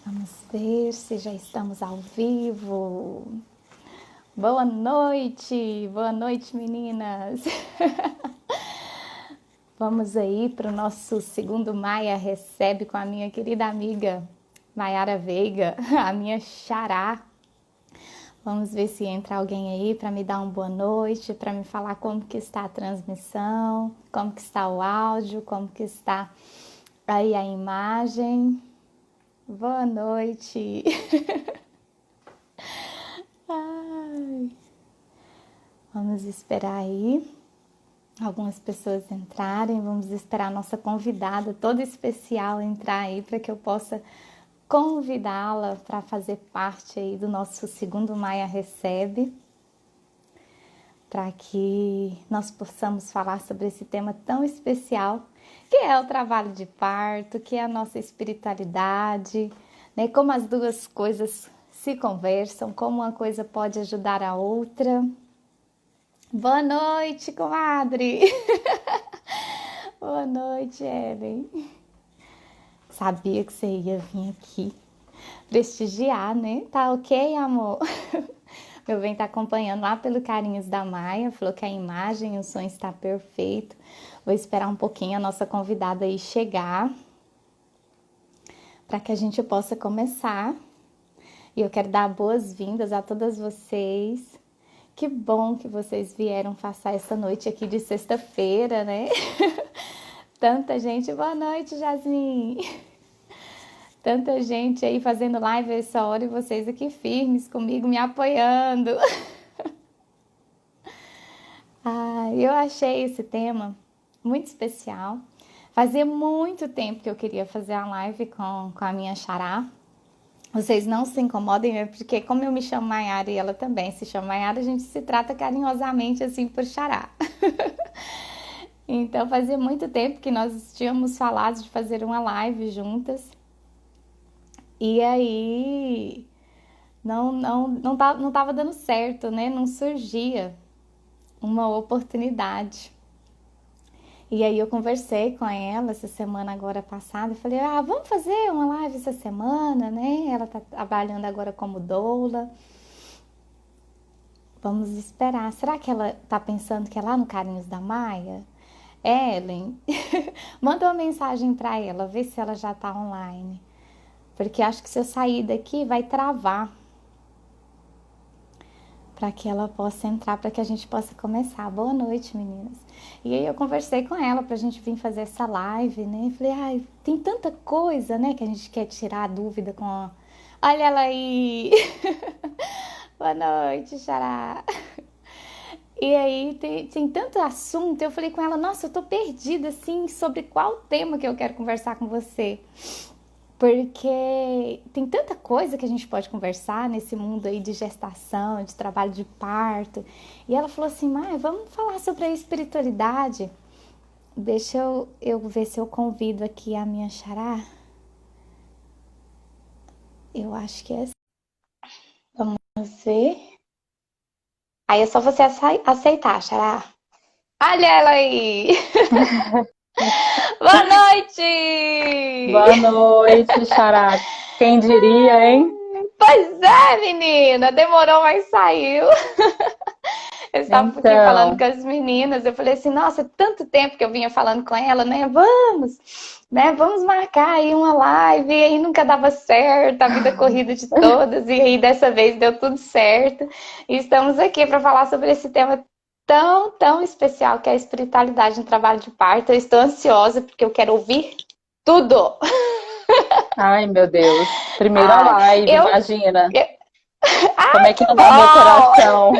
Vamos ver se já estamos ao vivo. Boa noite meninas. Vamos aí para o nosso segundo Maia Recebe com a minha querida amiga Maiara Veiga, a minha xará. Vamos ver se entra alguém aí para me dar uma boa noite, para me falar como que está a transmissão, como que está o áudio, como que está aí a imagem. Boa noite. Ai. Vamos esperar aí algumas pessoas entrarem. Vamos esperar a nossa convidada toda especial entrar aí para que eu possa convidá-la para fazer parte aí do nosso segundo Maia Recebe, para que nós possamos falar sobre esse tema tão especial que é o trabalho de parto, que é a nossa espiritualidade, né? Como as duas coisas se conversam, como uma coisa pode ajudar a outra. Boa noite, comadre! Boa noite, Ellen. Sabia que você ia vir aqui prestigiar, né? Tá ok, amor? Meu bem tá acompanhando lá pelo Carinhos da Maia, falou que a imagem e o som está perfeito. Vou esperar um pouquinho a nossa convidada aí chegar para que a gente possa começar. E eu quero dar boas-vindas a todas vocês. Que bom que vocês vieram passar essa noite aqui de sexta-feira, né? Tanta gente. Boa noite, Jasmine. Tanta gente aí fazendo live a essa hora e vocês aqui firmes comigo, me apoiando. Eu achei esse tema muito especial. Fazia muito tempo que eu queria fazer a live com a minha xará. Vocês não se incomodem, porque como eu me chamo Maiara e ela também se chama Maiara, a gente se trata carinhosamente assim por xará. Então fazia muito tempo que nós tínhamos falado de fazer uma live juntas. E aí não tava dando certo, né? Não surgia uma oportunidade. E aí eu conversei com ela essa semana agora passada e falei, vamos fazer uma live essa semana, né? Ela tá trabalhando agora como doula. Vamos esperar. Será que ela tá pensando que é lá no Carinhos da Maia? Ellen, manda uma mensagem para ela, vê se ela já tá online. Porque acho que se eu sair daqui vai travar. Para que ela possa entrar, para que a gente possa começar. Boa noite, meninas. E aí eu conversei com ela para a gente vir fazer essa live, né? Falei, tem tanta coisa, né, que a gente quer tirar a dúvida com a... Olha ela aí! Boa noite, xará! E aí tem tanto assunto, eu falei com ela, nossa, eu tô perdida, assim, sobre qual tema que eu quero conversar com você. Porque tem tanta coisa que a gente pode conversar nesse mundo aí de gestação, de trabalho de parto. E ela falou assim, Mai, vamos falar sobre a espiritualidade. Deixa eu ver se eu convido aqui a minha xará. Eu acho que é assim. Vamos ver. Aí é só você aceitar, xará. Olha ela aí! Boa noite! Boa noite, Xará. Quem diria, hein? Pois é, menina! Demorou, mas saiu. Eu estava aqui falando com Então, as meninas, eu falei assim, nossa, tanto tempo que eu vinha falando com ela, né, vamos marcar aí uma live, e aí nunca dava certo, a vida corrida de todas, e aí dessa vez deu tudo certo, e estamos aqui para falar sobre esse tema tão, tão especial, que é a espiritualidade no trabalho de parto. Eu estou ansiosa, porque eu quero ouvir tudo. ai meu Deus, primeira Ai, live, eu, imagina. eu... Como Ai, é que que não dá o meu bom! coração?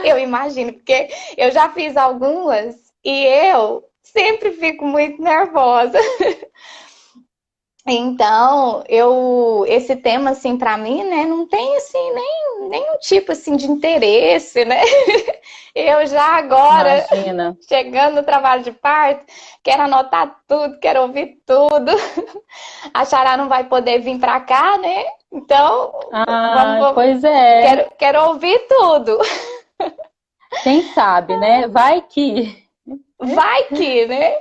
Eu imagino, porque eu já fiz algumas e eu sempre fico muito nervosa. Então, esse tema, assim, para mim, né, não tem, assim, nenhum tipo, assim, de interesse, né? Eu já agora, Imagina. chegando no trabalho de parto, quero anotar tudo, quero ouvir tudo. A Xará não vai poder vir para cá, né? Então, Ah, pois é. quero ouvir tudo. Quem sabe, né? Vai que. Vai que, né?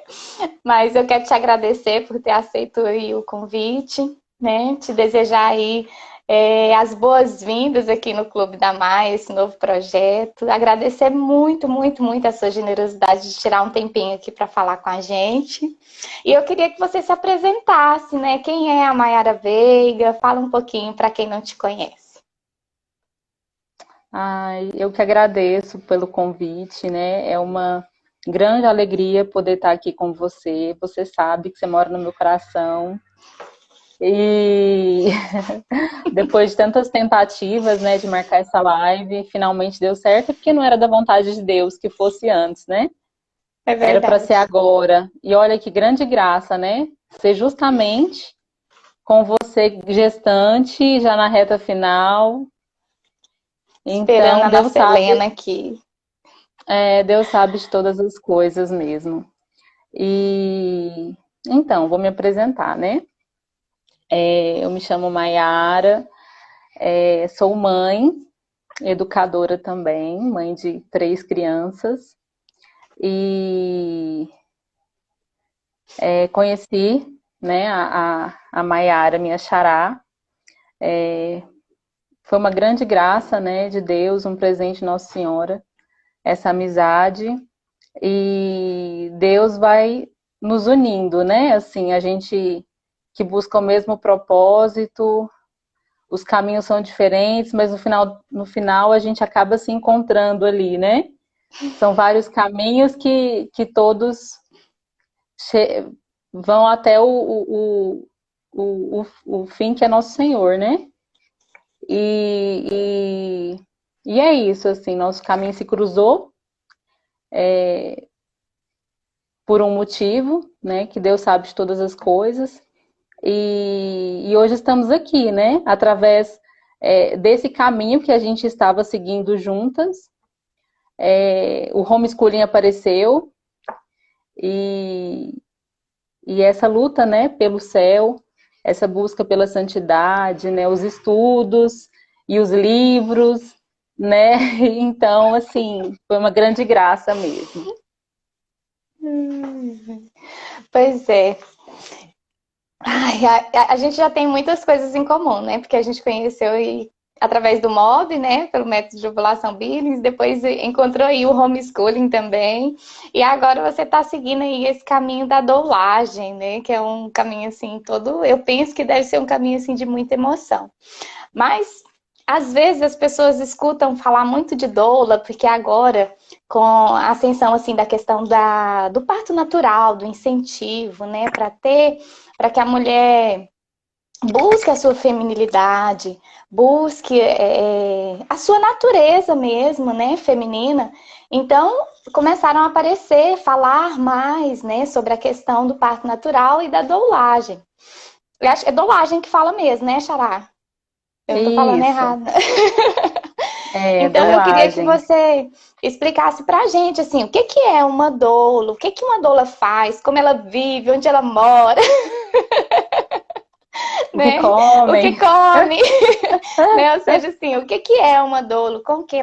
Mas eu quero te agradecer por ter aceito aí o convite. né? Te desejar aí as boas-vindas aqui no Clube da Maia, esse novo projeto. Agradecer muito, muito, muito a sua generosidade de tirar um tempinho aqui para falar com a gente. E eu queria que você se apresentasse, né? Quem é a Maiara Veiga? Fala um pouquinho para quem não te conhece. Ai, eu que agradeço pelo convite, né? É uma grande alegria poder estar aqui com você. Você sabe que você mora no meu coração. E depois de tantas tentativas, né, de marcar essa live, finalmente deu certo, porque não era da vontade de Deus que fosse antes, né? É Era para ser verdade. agora. E olha que grande graça, né? Ser justamente com você gestante, já na reta final. Esperando Então, a nossa Helena aqui. Deus sabe de todas as coisas mesmo. E então, vou me apresentar, né? Eu me chamo Maiara, sou mãe, educadora também, mãe de 3 crianças. E conheci, né, a Maiara, minha xará. Foi uma grande graça, né, de Deus, um presente de Nossa Senhora, essa amizade. E Deus vai nos unindo, né? Assim, a gente que busca o mesmo propósito, os caminhos são diferentes, mas no final a gente acaba se encontrando ali, né? São vários caminhos que todos vão até o fim, que é Nosso Senhor, né? E, e é isso, assim, nosso caminho se cruzou por um motivo, né? Que Deus sabe de todas as coisas. E hoje estamos aqui, né? Através desse caminho que a gente estava seguindo juntas. O homeschooling apareceu e, e essa luta, né, pelo céu, essa busca pela santidade, né, os estudos e os livros, né? Então, assim, foi uma grande graça mesmo. Pois é. Ai, a gente já tem muitas coisas em comum, né? Porque a gente conheceu através do MOB, né? Pelo método de ovulação Billings, depois encontrou aí o homeschooling também. E agora você está seguindo aí esse caminho da doulagem, né? Que é um caminho assim todo, eu penso que deve ser um caminho assim de muita emoção. Mas às vezes as pessoas escutam falar muito de doula, porque agora, com a ascensão assim da questão do parto natural, do incentivo, né, para que a mulher busque a sua feminilidade, busque a sua natureza mesmo, né, feminina. Então, começaram a aparecer, falar mais, né, sobre a questão do parto natural e da doulagem. Eu acho que é doulagem que fala mesmo, né, Xará? Eu não tô falando Isso, errado. Então eu queria que doulagem. você explicasse pra gente assim, o que que é uma doula, o que que uma doula faz, como ela vive, onde ela mora, O que né? O que comem? come, né? Ou seja, assim, o que que é uma doula, qual que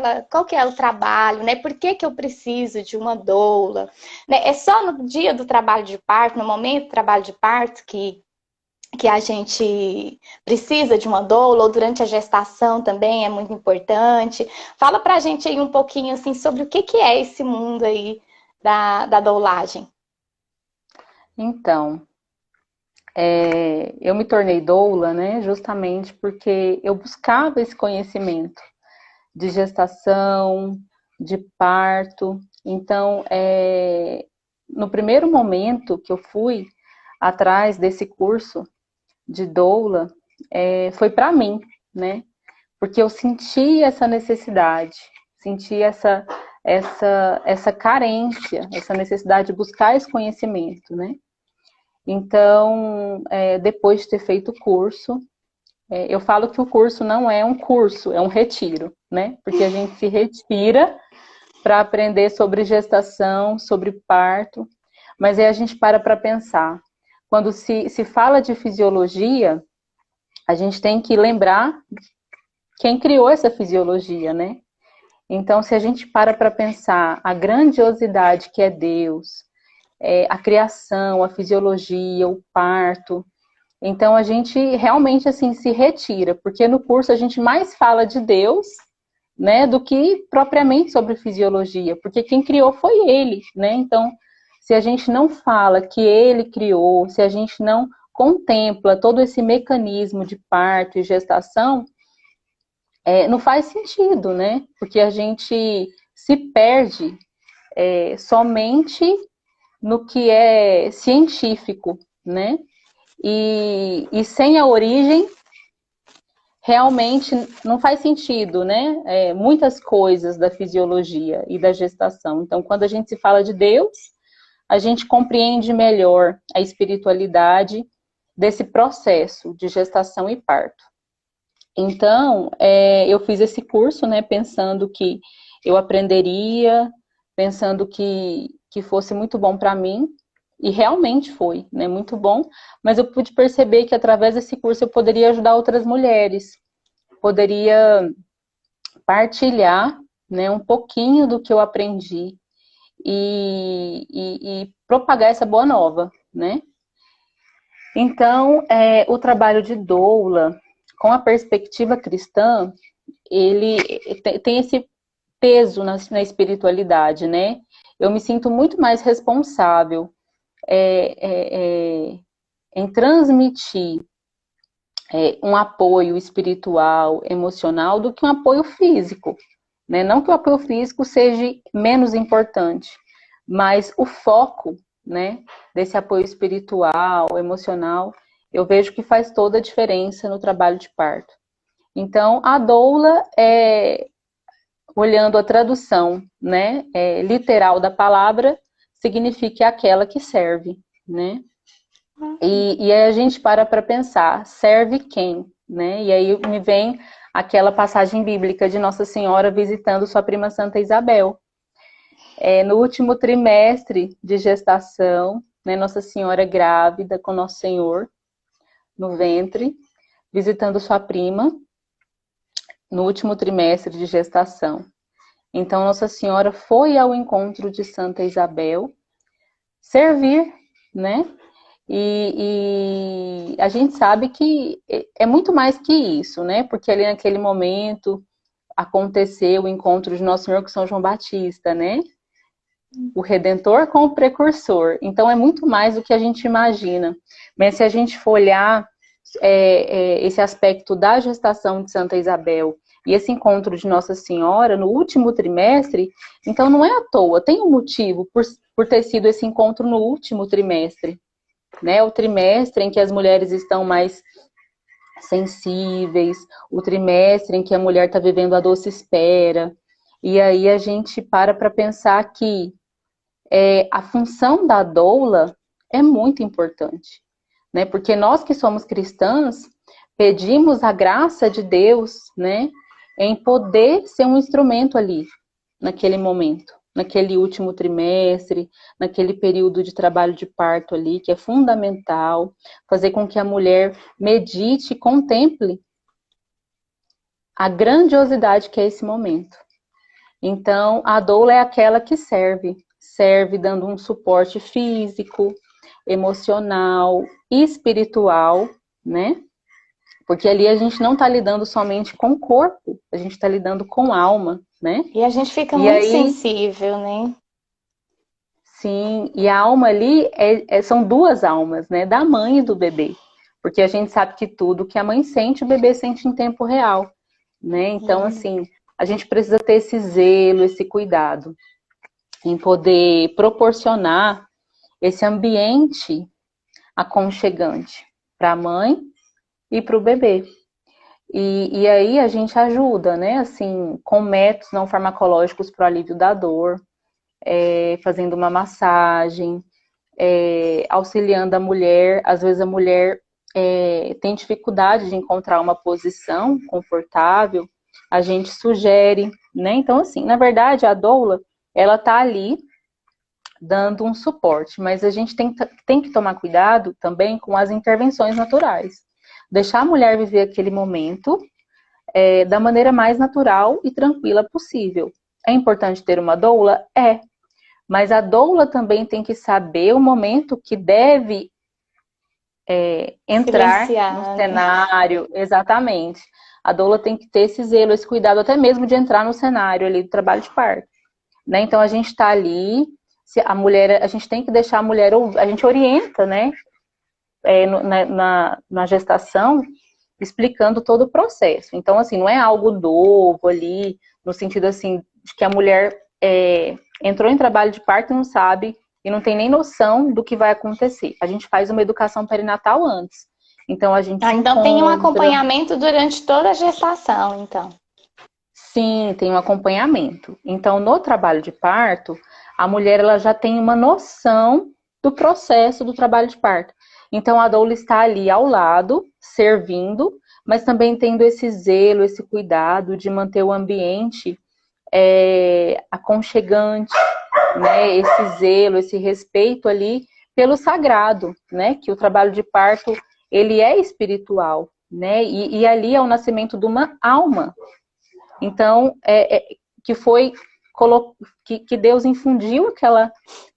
é o trabalho, né? Por que que eu preciso de uma doula? Né? É só no dia do trabalho de parto, no momento do trabalho de parto que a gente precisa de uma doula, ou durante a gestação também é muito importante. Fala pra gente aí um pouquinho assim sobre o que que é esse mundo aí da doulagem. Então, eu me tornei doula, né, justamente porque eu buscava esse conhecimento de gestação, de parto. Então, no primeiro momento que eu fui atrás desse curso de doula, foi para mim, né? Porque eu senti essa necessidade, senti essa carência, essa necessidade de buscar esse conhecimento, né? Então, depois de ter feito o curso, eu falo que o curso não é um curso, é um retiro, né? Porque a gente se retira para aprender sobre gestação, sobre parto, mas aí a gente para pensar. Quando se fala de fisiologia, a gente tem que lembrar quem criou essa fisiologia, né? Então, se a gente para pensar a grandiosidade que é Deus, a criação, a fisiologia, o parto, Então a gente realmente assim se retira, porque no curso a gente mais fala de Deus, né, do que propriamente sobre fisiologia, porque quem criou foi ele, né? Então, se a gente não fala que ele criou, se a gente não contempla todo esse mecanismo de parto e gestação, não faz sentido, né? Porque a gente se perde somente no que é científico, né? E sem a origem, realmente não faz sentido, né? Muitas coisas da fisiologia e da gestação. Então, quando a gente se fala de Deus, a gente compreende melhor a espiritualidade desse processo de gestação e parto. Então, eu fiz esse curso, né, pensando que eu aprenderia, pensando que fosse muito bom para mim, e realmente foi, né, muito bom, mas eu pude perceber que através desse curso eu poderia ajudar outras mulheres, poderia partilhar, né, um pouquinho do que eu aprendi e propagar essa boa nova, né? Então, o trabalho de doula, com a perspectiva cristã, ele tem esse peso na espiritualidade, né? Eu me sinto muito mais responsável em transmitir um apoio espiritual, emocional, do que um apoio físico, né? Não que o apoio físico seja menos importante, mas o foco, né, desse apoio espiritual, emocional, eu vejo que faz toda a diferença no trabalho de parto. Então, a doula olhando a tradução, né, literal da palavra, significa aquela que serve, né? E aí a gente para pensar, serve quem, né? E aí me vem aquela passagem bíblica de Nossa Senhora visitando sua prima Santa Isabel. No último trimestre de gestação, né, Nossa Senhora grávida com Nosso Senhor no ventre, visitando sua prima no último trimestre de gestação. Então, Nossa Senhora foi ao encontro de Santa Isabel servir, né? E a gente sabe que é muito mais que isso, né? Porque ali naquele momento aconteceu o encontro de Nosso Senhor com São João Batista, né? O Redentor com o Precursor. Então é muito mais do que a gente imagina. Mas se a gente for olhar esse aspecto da gestação de Santa Isabel e esse encontro de Nossa Senhora no último trimestre, então não é à toa, tem um motivo por ter sido esse encontro no último trimestre, né? O trimestre em que as mulheres estão mais sensíveis, o trimestre em que a mulher está vivendo a doce espera. E aí a gente para pensar que a função da doula é muito importante, né? Porque nós que somos cristãs pedimos a graça de Deus, né, em poder ser um instrumento ali, naquele momento, naquele último trimestre, naquele período de trabalho de parto ali, que é fundamental, fazer com que a mulher medite e contemple a grandiosidade que é esse momento. Então, a doula é aquela que serve dando um suporte físico, emocional e espiritual, né? Porque ali a gente não está lidando somente com o corpo, a gente está lidando com a alma, né? E a gente fica E muito aí, sensível, né? sim, e a alma ali são duas almas, né? Da mãe e do bebê. Porque a gente sabe que tudo que a mãe sente, o bebê sente em tempo real, né? Então, assim, a gente precisa ter esse zelo, esse cuidado em poder proporcionar esse ambiente aconchegante para a mãe e para o bebê. E aí a gente ajuda, né? Assim, com métodos não farmacológicos para o alívio da dor, fazendo uma massagem, auxiliando a mulher. Às vezes a mulher tem dificuldade de encontrar uma posição confortável, a gente sugere, né? Então, assim, na verdade, a doula, ela tá ali dando um suporte, mas a gente tem que tomar cuidado também com as intervenções naturais. Deixar a mulher viver aquele momento da maneira mais natural e tranquila possível. É importante ter uma doula? Mas a doula também tem que saber o momento que deve entrar no cenário, exatamente. A doula tem que ter esse zelo, esse cuidado, até mesmo de entrar no cenário ali do trabalho de parto, né? Então a gente está ali, se a mulher, a gente tem que deixar a mulher, a gente orienta, né? Na gestação, explicando todo o processo. Então, assim, não é algo novo ali, no sentido assim, de que a mulher entrou em trabalho de parto e não sabe, e não tem nem noção do que vai acontecer. A gente faz uma educação perinatal antes. Então, a gente então tem um acompanhamento durante toda a gestação, então. Sim, tem um acompanhamento. Então, no trabalho de parto, a mulher ela já tem uma noção do processo do trabalho de parto. Então, a doula está ali ao lado, servindo, mas também tendo esse zelo, esse cuidado de manter o ambiente aconchegante, né? Esse zelo, esse respeito ali pelo sagrado, né? Que o trabalho de parto, ele é espiritual, né? E ali é o nascimento de uma alma. Então, que Deus infundiu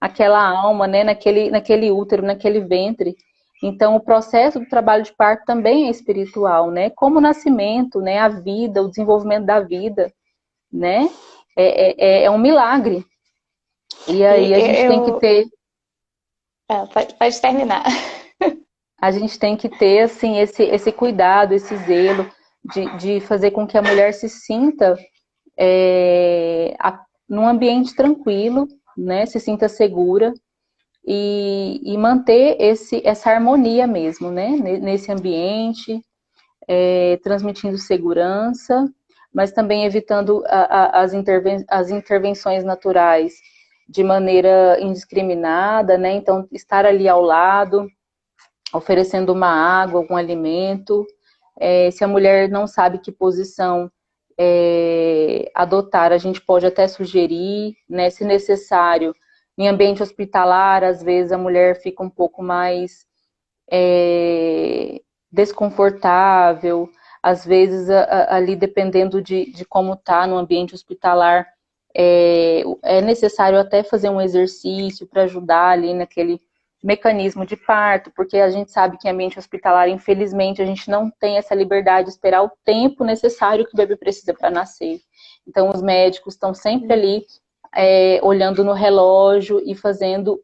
aquela alma, né? Naquele útero, naquele ventre. Então, o processo do trabalho de parto também é espiritual, né? Como o nascimento, né? A vida, o desenvolvimento da vida, né? É um milagre. E aí a gente tem que ter... Pode terminar. A gente tem que ter, assim, esse cuidado, esse zelo de fazer com que a mulher se sinta num ambiente tranquilo, né? Se sinta segura. E manter essa harmonia mesmo, né? Nesse ambiente, transmitindo segurança, mas também evitando as intervenções naturais de maneira indiscriminada, né? Então, estar ali ao lado, oferecendo uma água, algum alimento. Se a mulher não sabe que posição adotar, a gente pode até sugerir, né? Se necessário, em ambiente hospitalar, às vezes a mulher fica um pouco mais desconfortável, às vezes ali dependendo de como está no ambiente hospitalar, é necessário até fazer um exercício para ajudar ali naquele mecanismo de parto, porque a gente sabe que em ambiente hospitalar, infelizmente, a gente não tem essa liberdade de esperar o tempo necessário que o bebê precisa para nascer. Então, os médicos estão sempre ali olhando no relógio e fazendo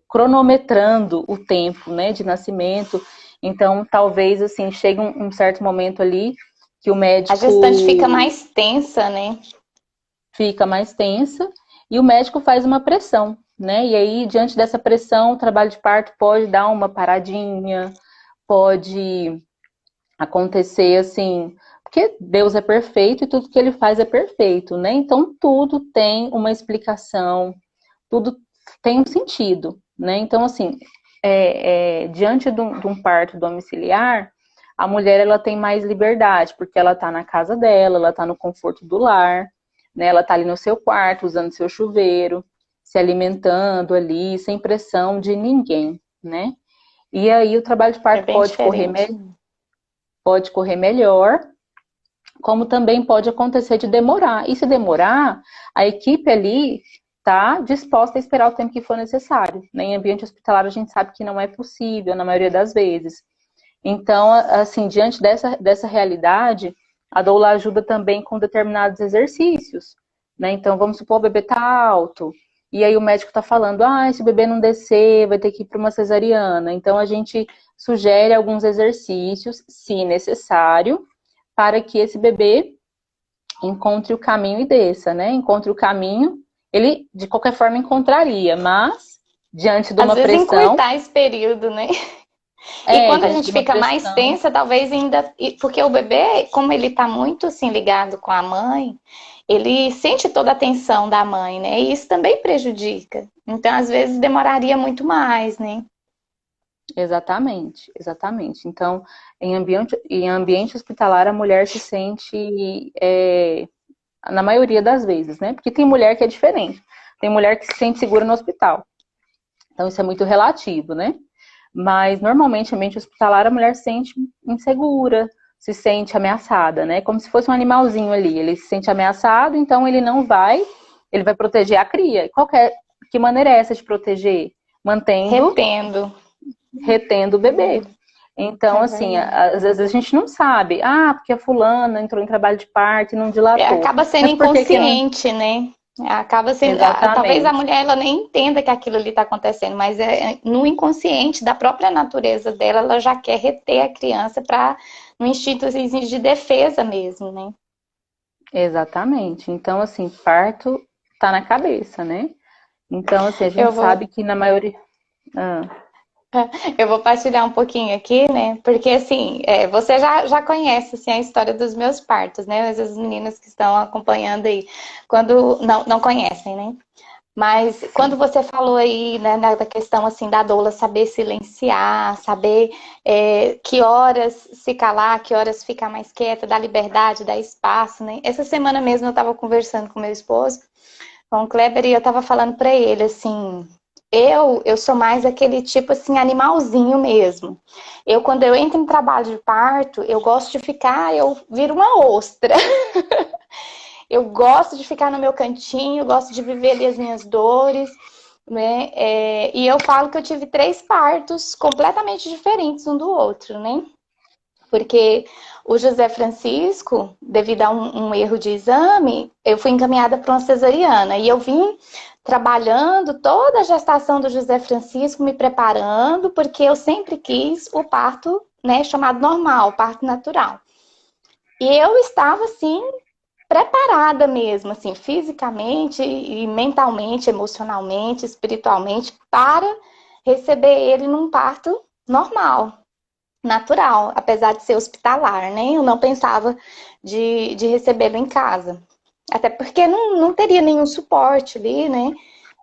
cronometrando o tempo, né, de nascimento. Então, talvez, assim, chegue um certo momento ali que o médico... A gestante fica mais tensa, né? Fica mais tensa e o médico faz uma pressão, né? E aí, diante dessa pressão, o trabalho de parto pode dar uma paradinha, pode acontecer assim... Porque Deus é perfeito e tudo que Ele faz é perfeito, né? Então, tudo tem uma explicação, tudo tem um sentido, né? Então, assim, diante de um parto domiciliar, a mulher ela tem mais liberdade, porque ela está na casa dela, ela está no conforto do lar, né? Ela está ali no seu quarto, usando seu chuveiro, se alimentando ali, sem pressão de ninguém, né? E aí o trabalho de parto pode correr melhor, como também pode acontecer de demorar. E se demorar, a equipe ali está disposta a esperar o tempo que for necessário. Em ambiente hospitalar, a gente sabe que não é possível, na maioria das vezes. Então, assim, diante dessa realidade, a doula ajuda também com determinados exercícios, né? Então, vamos supor, o bebê está alto, e aí o médico está falando, se o bebê não descer, vai ter que ir para uma cesariana. Então, a gente sugere alguns exercícios, se necessário, para que esse bebê encontre o caminho e desça, né? Encontre o caminho, ele de qualquer forma encontraria, mas diante de uma pressão... Às vezes encurtar esse período, né? E quando a gente fica mais tensa, talvez ainda... Porque o bebê, como ele tá muito assim ligado com a mãe, ele sente toda a tensão da mãe, né? E isso também prejudica. Então, às vezes, demoraria muito mais, né? Exatamente, exatamente. Então, em ambiente hospitalar, a mulher se sente, na maioria das vezes, né? Porque tem mulher que é diferente. Tem mulher que se sente segura no hospital. Então, isso é muito relativo, né? Mas, normalmente, em ambiente hospitalar, a mulher se sente insegura, se sente ameaçada, né? Como se fosse um animalzinho ali. Ele se sente ameaçado, então ele vai proteger a cria. Que maneira é essa de proteger? mantendo, Retendo. retendo o bebê. Então, É assim, verdade. às vezes a gente não sabe. Ah, porque a fulana entrou em trabalho de parto e não dilatou. Acaba sendo Mas por que que não? inconsciente, né? Acaba sendo, talvez a Exatamente. mulher ela nem entenda que aquilo ali está acontecendo, mas no inconsciente da própria natureza dela, ela já quer reter a criança para no instinto assim, de defesa mesmo, né? Exatamente. Então, assim, parto tá na cabeça, né? Então, assim, a Eu gente vou sabe que na maioria. Ah, Eu vou partilhar um pouquinho aqui, né? Porque assim, você já conhece assim, a história dos meus partos, né? Mas as meninas que estão acompanhando aí, quando não conhecem, né? Mas quando sim. você falou aí, né, da questão assim da doula saber silenciar, saber que horas se calar, que horas ficar mais quieta, dar liberdade, dar espaço, né? Essa semana mesmo eu estava conversando com meu esposo, com o Kleber, e eu estava falando para ele assim, eu sou mais aquele tipo assim, animalzinho mesmo. Quando eu entro em trabalho de parto, eu gosto de ficar, eu viro uma ostra. Eu gosto de ficar no meu cantinho, gosto de viver ali as minhas dores, né? E eu falo que eu tive 3 partos completamente diferentes um do outro, né? Porque o José Francisco, devido a um erro de exame, eu fui encaminhada para uma cesariana. E eu vim trabalhando toda a gestação do José Francisco, me preparando, porque eu sempre quis o parto, né, chamado normal, parto natural. E eu estava, assim, preparada mesmo, assim, fisicamente e mentalmente, emocionalmente, espiritualmente, para receber ele num parto normal, natural, apesar de ser hospitalar, né? Eu não pensava de recebê-lo em casa. Até porque não teria nenhum suporte ali, né?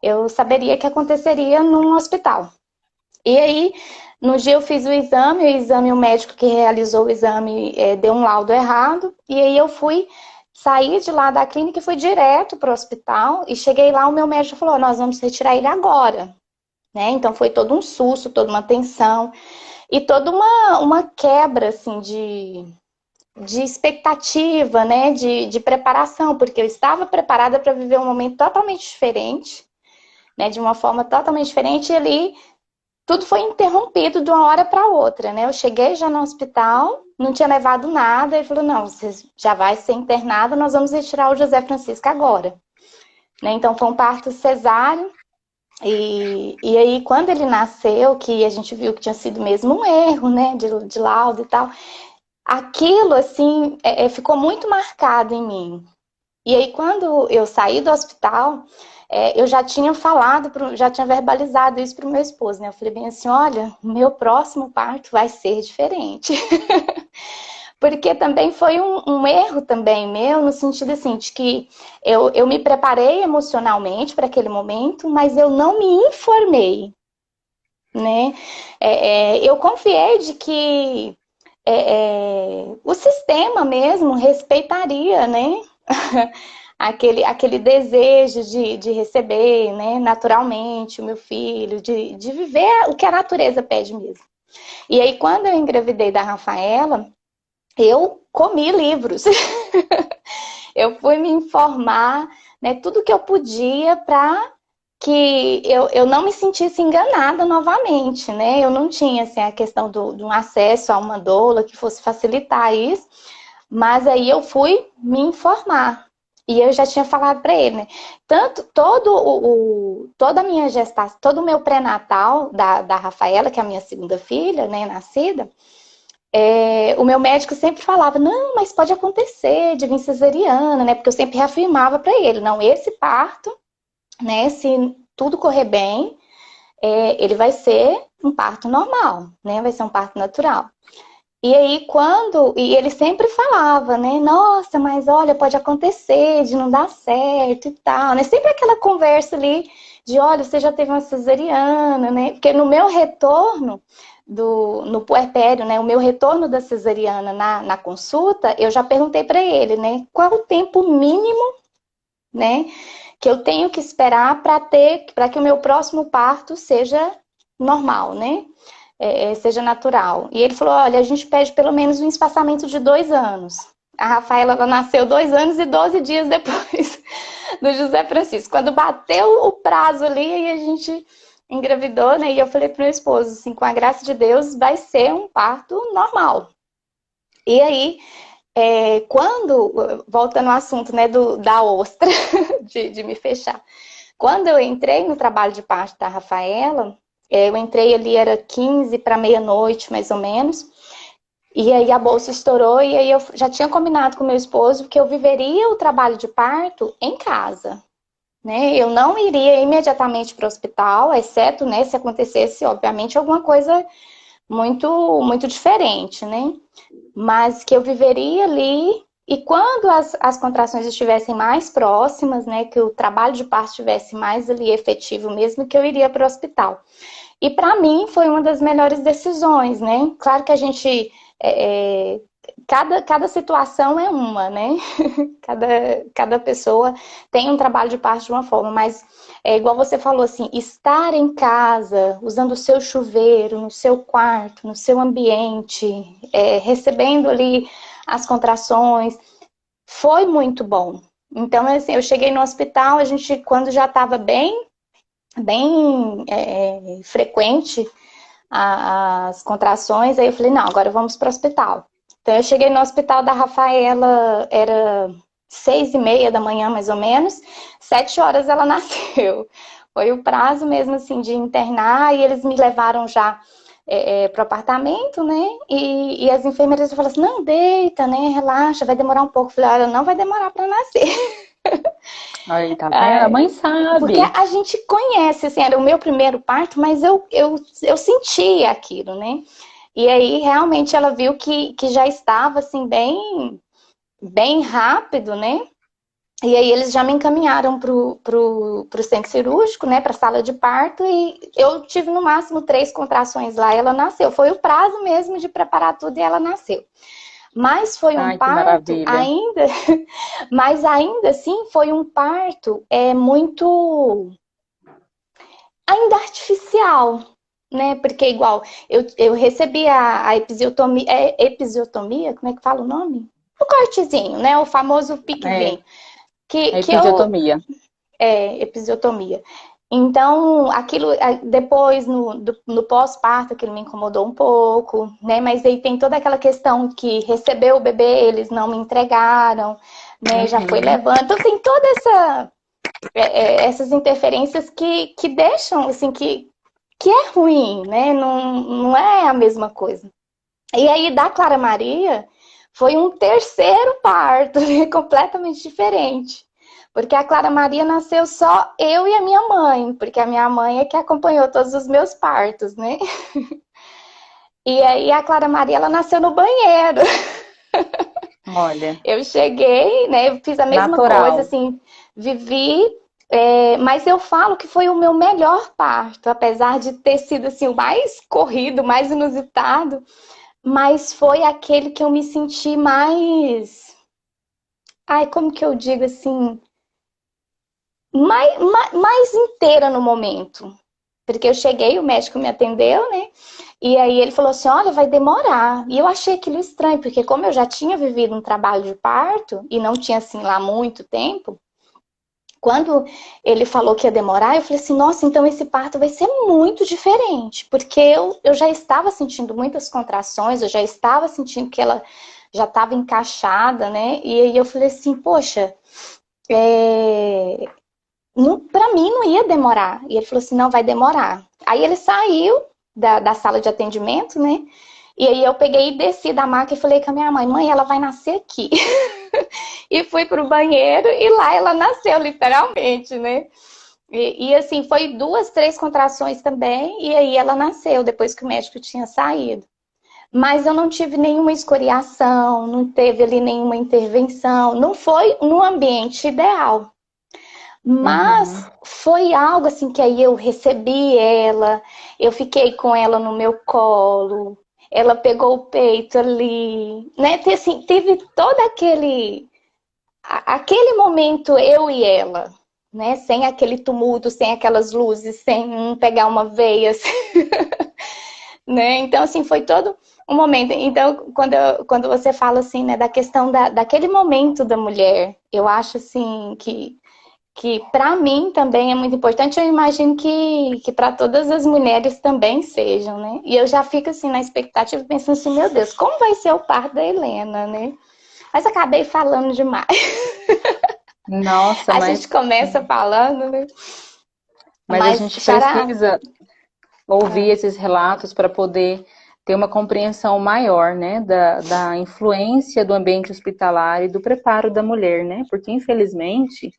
Eu saberia que aconteceria num hospital. E aí, no dia eu fiz o médico que realizou o exame deu um laudo errado, e aí eu saí de lá da clínica e fui direto para o hospital, e cheguei lá, o meu médico falou, nós vamos retirar ele agora, né? Então foi todo um susto, toda uma tensão, e toda uma quebra, assim, de expectativa, né? De preparação, porque eu estava preparada para viver um momento totalmente diferente, né? De uma forma totalmente diferente, e ali tudo foi interrompido de uma hora para outra, né? Eu cheguei já no hospital, não tinha levado nada, ele falou, não, você já vai ser internado, nós vamos retirar o José Francisco agora. Né? Então foi um parto cesáreo, e aí quando ele nasceu, que a gente viu que tinha sido mesmo um erro, né, de laudo e tal, aquilo, assim, ficou muito marcado em mim. E aí, quando eu saí do hospital, eu já tinha falado, já tinha verbalizado isso para o meu esposo, né? Eu falei bem assim, olha, meu próximo parto vai ser diferente. Porque também foi um erro também meu, no sentido assim, de que eu me preparei emocionalmente para aquele momento, mas eu não me informei, né? Eu confiei de que o sistema mesmo respeitaria, né? aquele desejo de receber, né, naturalmente o meu filho, de viver o que a natureza pede mesmo. E aí, quando eu engravidei da Rafaela, eu comi livros. Eu fui me informar, né, tudo que eu podia para que eu não me sentisse enganada novamente, né? Eu não tinha assim, a questão de um acesso a uma doula que fosse facilitar isso, mas aí eu fui me informar. E eu já tinha falado para ele, né? Tanto toda a minha gestação, todo o meu pré-natal da Rafaela, que é a minha segunda filha, né, nascida, o meu médico sempre falava, não, mas pode acontecer de vir cesariana, né? Porque eu sempre reafirmava para ele, não, esse parto, né, se tudo correr bem, ele vai ser um parto normal, né? Vai ser um parto natural. E aí, e ele sempre falava, né? Nossa, mas olha, pode acontecer de não dar certo e tal, né? Sempre aquela conversa ali de, olha, você já teve uma cesariana, né? Porque no meu retorno no puerpério, né? O meu retorno da cesariana na consulta, eu já perguntei para ele, né? Qual o tempo mínimo, né? Que eu tenho que esperar para que o meu próximo parto seja normal, né? Seja natural. E ele falou, olha, a gente pede pelo menos um espaçamento de 2 anos. A Rafaela ela nasceu 2 anos e 12 dias depois do José Francisco. Quando bateu o prazo ali, aí a gente engravidou, né? E eu falei pro meu esposo, assim, com a graça de Deus, vai ser um parto normal. E aí, voltando ao assunto, né, da ostra, de me fechar. Quando eu entrei no trabalho de parto da Rafaela, eu entrei ali, era 15 para meia-noite, mais ou menos. E aí a bolsa estourou e aí eu já tinha combinado com meu esposo que eu viveria o trabalho de parto em casa, né? Eu não iria imediatamente para o hospital, exceto, né, se acontecesse, obviamente, alguma coisa muito, muito diferente, né? Mas que eu viveria ali e quando as contrações estivessem mais próximas, né, que o trabalho de parto estivesse mais ali efetivo mesmo, que eu iria para o hospital. E para mim foi uma das melhores decisões, né? Claro que a gente cada situação é uma, né? Cada pessoa tem um trabalho de parto de uma forma, mas é igual você falou assim, estar em casa, usando o seu chuveiro, no seu quarto, no seu ambiente, recebendo ali as contrações, foi muito bom. Então, assim, eu cheguei no hospital, a gente, quando já estava bem frequente as contrações, aí eu falei, não, agora vamos para o hospital. Então eu cheguei no hospital da Rafaela, era 6:30 da manhã, mais ou menos, 7 horas ela nasceu. Foi o prazo mesmo, assim, de internar, e eles me levaram já para o apartamento, né, e as enfermeiras falaram assim, não, deita, né, relaxa, vai demorar um pouco. Eu falei, olha, não vai demorar para nascer. Aí, tá vendo? A mãe Porque sabe. a gente conhece, assim, era o meu primeiro parto, mas eu sentia aquilo, né? E aí, realmente, ela viu que já estava, assim, bem rápido, né? E aí, eles já me encaminharam pro centro cirúrgico, né? Pra sala de parto, e eu tive, no máximo, 3 contrações lá, e ela nasceu. Foi o prazo mesmo de preparar tudo, e ela nasceu. Mas foi um Ai, que parto maravilha. ainda, mas ainda assim foi um parto muito ainda artificial, né? Porque igual eu recebi a episiotomia, episiotomia, como é que fala o nome? O cortezinho, né? O famoso É, piquezinho. a Que eu episiotomia. episiotomia. Então, aquilo depois no pós-parto, aquilo me incomodou um pouco, né? Mas aí tem toda aquela questão que recebeu o bebê, eles não me entregaram, né? Já foi Uhum. levando. Então tem toda essas interferências que deixam, assim, que é ruim, né? Não é a mesma coisa. E aí, da Clara Maria, foi um terceiro parto, né? Completamente diferente. Porque a Clara Maria nasceu só eu e a minha mãe, porque a minha mãe é que acompanhou todos os meus partos, né? E aí a Clara Maria, ela nasceu no banheiro. Olha, Eu cheguei, né? Eu fiz a mesma coisa, natural. assim, vivi, mas eu falo que foi o meu melhor parto, apesar de ter sido assim o mais corrido, mais inusitado, mas foi aquele que eu me senti mais, ai, como que eu digo assim, mais inteira no momento. Porque eu cheguei, o médico me atendeu, né? E aí ele falou assim: olha, vai demorar. E eu achei aquilo estranho, porque como eu já tinha vivido um trabalho de parto e não tinha assim lá muito tempo, quando ele falou que ia demorar, eu falei assim: nossa, então esse parto vai ser muito diferente, porque eu já estava sentindo muitas contrações, eu já estava sentindo que ela já estava encaixada, né? E aí eu falei assim: poxa, para mim não ia demorar. E ele falou assim: não, vai demorar. Aí ele saiu da sala de atendimento, né? E aí eu peguei e desci da maca e falei com a minha mãe: mãe, ela vai nascer aqui. E fui pro banheiro e lá ela nasceu, literalmente, né? Assim, foi 2, 3 contrações também, e aí ela nasceu, depois que o médico tinha saído. Mas eu não tive nenhuma escoriação, não teve ali nenhuma intervenção, não foi no ambiente ideal. Uhum. Mas foi algo assim que aí eu recebi ela, eu fiquei com ela no meu colo, ela pegou o peito ali, né? Assim, teve todo aquele momento eu e ela, né? Sem aquele tumulto, sem aquelas luzes, sem um pegar uma veia, assim, né? Então, assim, foi todo um momento. Então, quando você fala assim, né, da questão daquele momento da mulher, eu acho assim que que para mim também é muito importante, eu imagino que para todas as mulheres também sejam, né? E eu já fico assim na expectativa, pensando assim, meu Deus, como vai ser o parto da Helena, né? Mas acabei falando demais. Nossa, A gente começa falando, né? mas a Mas, gente Xará, precisa ouvir esses relatos para poder ter uma compreensão maior, né, da influência do ambiente hospitalar e do preparo da mulher, né? Porque, infelizmente,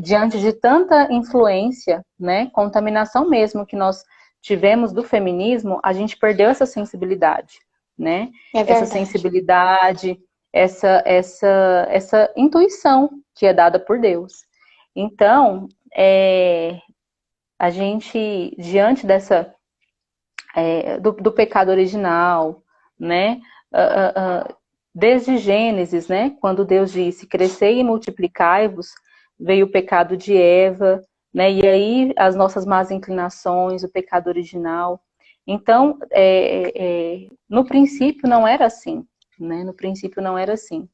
diante de tanta influência, né, contaminação mesmo que nós tivemos do feminismo, a gente perdeu essa sensibilidade, né? é Essa verdade. sensibilidade, essa intuição que é dada por Deus. Então, a gente, diante do pecado original, né? Desde Gênesis, né? Quando Deus disse, crescei e multiplicai-vos, veio o pecado de Eva, né? E aí as nossas más inclinações, o pecado original. Então, no princípio não era assim, né? No princípio não era assim.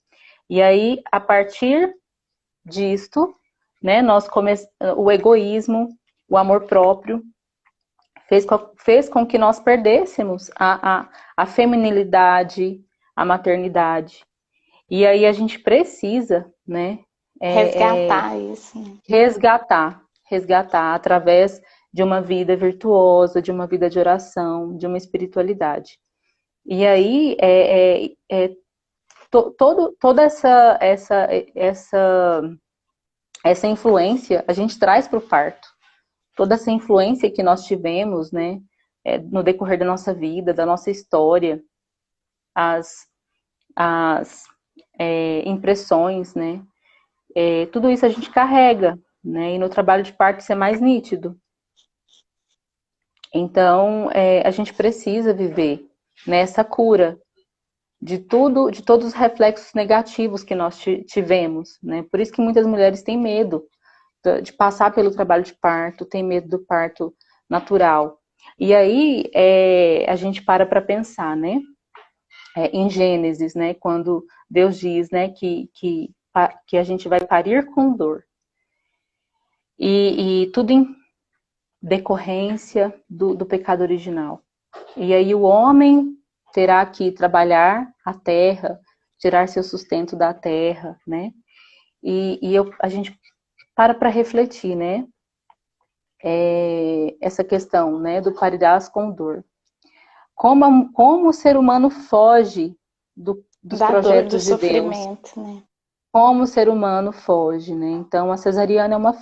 E aí, a partir disto, né? O egoísmo, o amor próprio, fez com que nós perdêssemos a feminilidade, a maternidade. E aí a gente precisa, né, Resgatar isso, né? resgatar através de uma vida virtuosa, de uma vida de oração, de uma espiritualidade. E aí, toda essa influência a gente traz para o parto. Toda essa influência que nós tivemos, né, no decorrer da nossa vida, da nossa história, as impressões, né, tudo isso a gente carrega, né, e no trabalho de parto isso é mais nítido. Então, a gente precisa viver nessa cura de tudo, de todos os reflexos negativos que nós tivemos, né? Por isso que muitas mulheres têm medo de passar pelo trabalho de parto, tem medo do parto natural. E aí a gente para pensar, né? Em Gênesis, né? Quando Deus diz, né? Que a gente vai parir com dor. E tudo em decorrência do pecado original. E aí o homem terá que trabalhar a terra, tirar seu sustento da terra, né? A gente para refletir, né? Essa questão, né? Do parirás com dor. Como o ser humano foge dos Da dor, do projetos de Deus. sofrimento, né? Como o ser humano foge, né? Então a cesariana é uma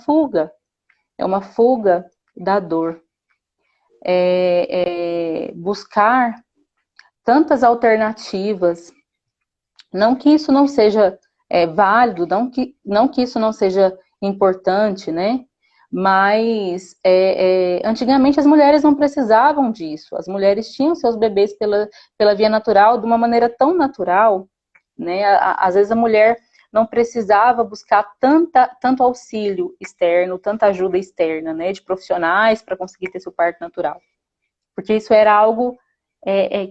fuga da dor. Buscar tantas alternativas, não que isso não seja válido, não que isso não seja importante, né? Mas antigamente as mulheres não precisavam disso, as mulheres tinham seus bebês pela via natural de uma maneira tão natural, né? Às vezes a mulher não precisava buscar tanto auxílio externo, tanta ajuda externa, né? De profissionais para conseguir ter seu parto natural, porque isso era algo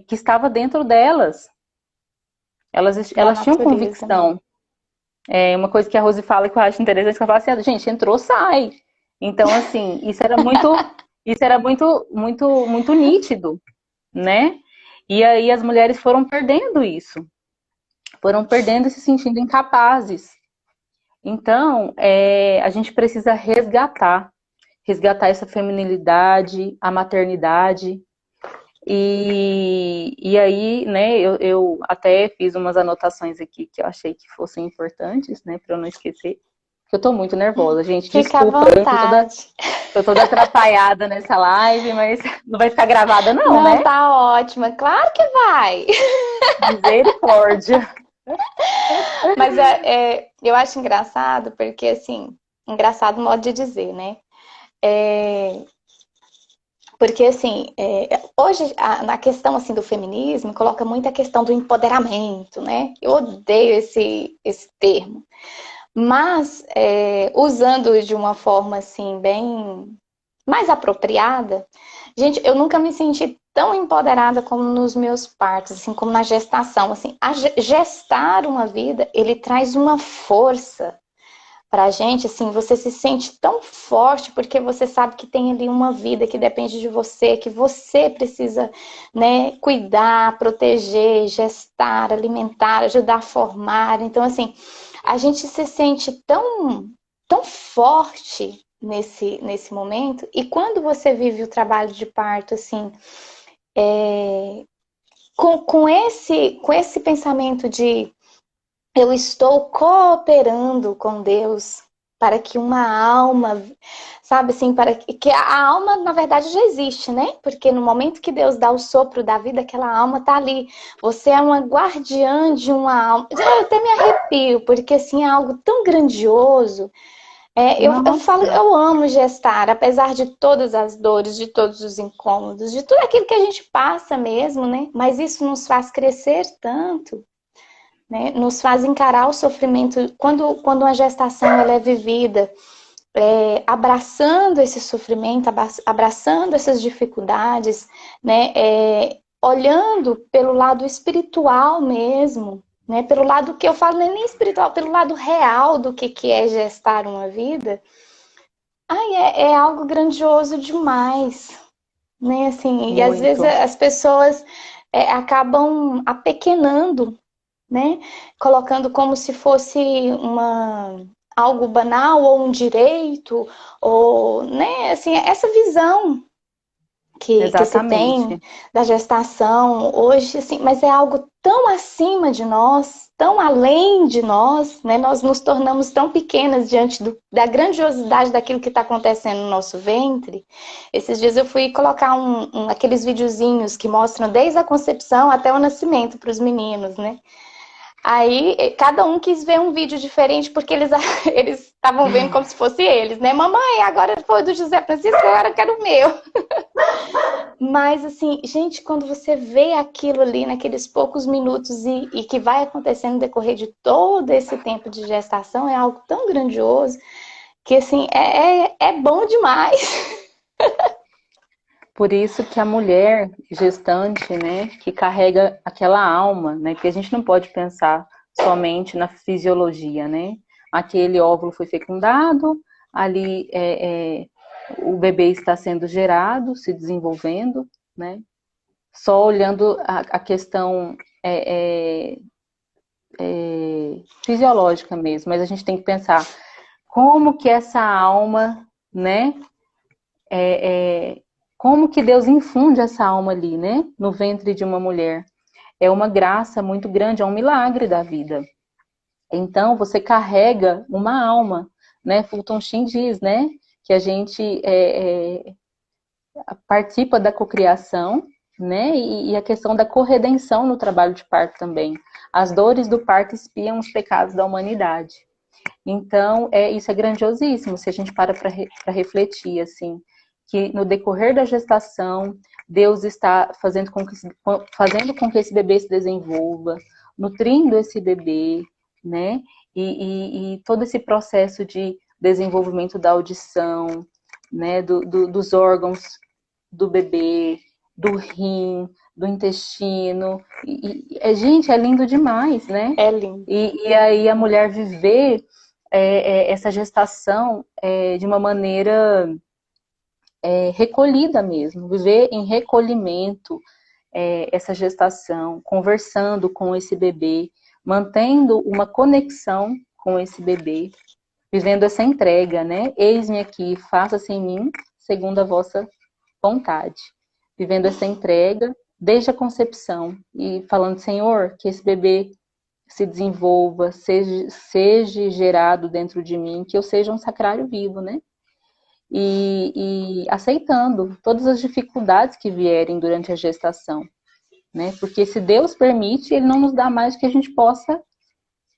que estava dentro delas. Da Elas tinham natureza, né? convicção. Uma coisa que a Rose fala que eu acho interessante, que ela fala assim, gente, entrou, sai. Então, assim, isso era muito nítido, né? E aí as mulheres foram perdendo isso. Foram perdendo e se sentindo incapazes. Então, a gente precisa resgatar essa feminilidade, a maternidade. E aí, né, eu até fiz umas anotações aqui que eu achei que fossem importantes, né, para eu não esquecer. Porque eu tô muito nervosa, gente. Fica à Desculpa, eu vontade. tô toda atrapalhada nessa live, mas não vai ficar gravada, não, Não, né? tá ótima. Claro que vai. Misericórdia. Mas eu acho engraçado, porque assim, engraçado o modo de dizer, né? Porque assim, hoje na questão assim do feminismo coloca muita questão do empoderamento, né? Eu odeio esse termo, mas usando de uma forma assim bem mais apropriada, gente, eu nunca me senti tão empoderada como nos meus partos, assim como na gestação, assim, gestar uma vida, ele traz uma força pra gente, assim, você se sente tão forte porque você sabe que tem ali uma vida que depende de você, que você precisa, né, cuidar, proteger, gestar, alimentar, ajudar a formar. Então, assim, a gente se sente tão forte nesse momento. E quando você vive o trabalho de parto, assim, com esse pensamento de eu estou cooperando com Deus para que uma alma, sabe assim, para que a alma, na verdade, já existe, né? Porque no momento que Deus dá o sopro da vida, aquela alma está ali. Você é uma guardiã de uma alma. Eu até me arrepio, porque assim é algo tão grandioso. Eu falo, Nossa, eu amo gestar, apesar de todas as dores, de todos os incômodos, de tudo aquilo que a gente passa mesmo, né? Mas isso nos faz crescer tanto, né? Nos faz encarar o sofrimento. Quando uma gestação ela é vivida, abraçando esse sofrimento, abraçando essas dificuldades, né? Olhando pelo lado espiritual mesmo, né? Pelo lado que eu falo, nem espiritual, pelo lado real do que é gestar uma vida. Ai, é algo grandioso demais, né? Assim, e às vezes muito. as pessoas acabam apequenando, né? Colocando como se fosse algo banal ou um direito, ou, né? Assim, essa visão que se tem Exatamente. da gestação hoje, assim, mas é algo tão acima de nós, tão além de nós, né? Nós nos tornamos tão pequenas diante da grandiosidade daquilo que está acontecendo no nosso ventre. Esses dias eu fui colocar aqueles videozinhos que mostram desde a concepção até o nascimento para os meninos, né? Aí cada um quis ver um vídeo diferente porque eles eles estavam vendo como se fosse eles, né? Mamãe, agora foi do José Francisco, agora eu quero o meu. Mas assim, gente, quando você vê aquilo ali naqueles poucos minutos e que vai acontecendo no decorrer de todo esse tempo de gestação, é algo tão grandioso que assim, é bom demais. Por isso que a mulher gestante, né, que carrega aquela alma, né, porque a gente não pode pensar somente na fisiologia, né? Aquele óvulo foi fecundado, ali o bebê está sendo gerado, se desenvolvendo, né? Só olhando a questão é, fisiológica mesmo, mas a gente tem que pensar como que essa alma, né, como que Deus infunde essa alma ali, né, no ventre de uma mulher. É uma graça muito grande, é um milagre da vida. Então, você carrega uma alma, né? Fulton Sheen diz, né, que a gente participa da cocriação, né, e a questão da corredenção no trabalho de parto também. As dores do parto espiam os pecados da humanidade. Então, isso é grandiosíssimo, se a gente para refletir, assim, que no decorrer da gestação, Deus está fazendo com que esse bebê se desenvolva, nutrindo esse bebê, né? E todo esse processo de desenvolvimento da audição, né? Dos órgãos do bebê, do rim, do intestino. Gente, é lindo demais, né? É lindo. E aí a mulher viver essa gestação de uma maneira recolhida mesmo, viver em recolhimento essa gestação, conversando com esse bebê, mantendo uma conexão com esse bebê, vivendo essa entrega, né? Eis-me aqui, faça-se em mim segundo a vossa vontade. Vivendo essa entrega desde a concepção e falando, Senhor, que esse bebê se desenvolva, seja gerado dentro de mim, que eu seja um sacrário vivo, né? E aceitando todas as dificuldades que vierem durante a gestação, né? Porque se Deus permite, Ele não nos dá mais do que a gente possa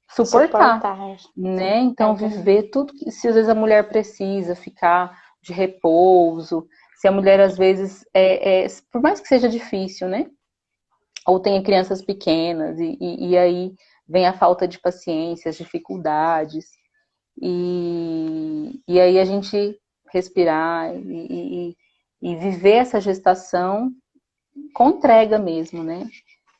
suportar, Suportar. né? Então, Exatamente. viver tudo que, se às vezes a mulher precisa ficar de repouso, se a mulher às vezes, por mais que seja difícil, né? Ou tenha crianças pequenas, e aí vem a falta de paciência, as dificuldades, e aí a gente respirar e viver essa gestação com entrega mesmo, né?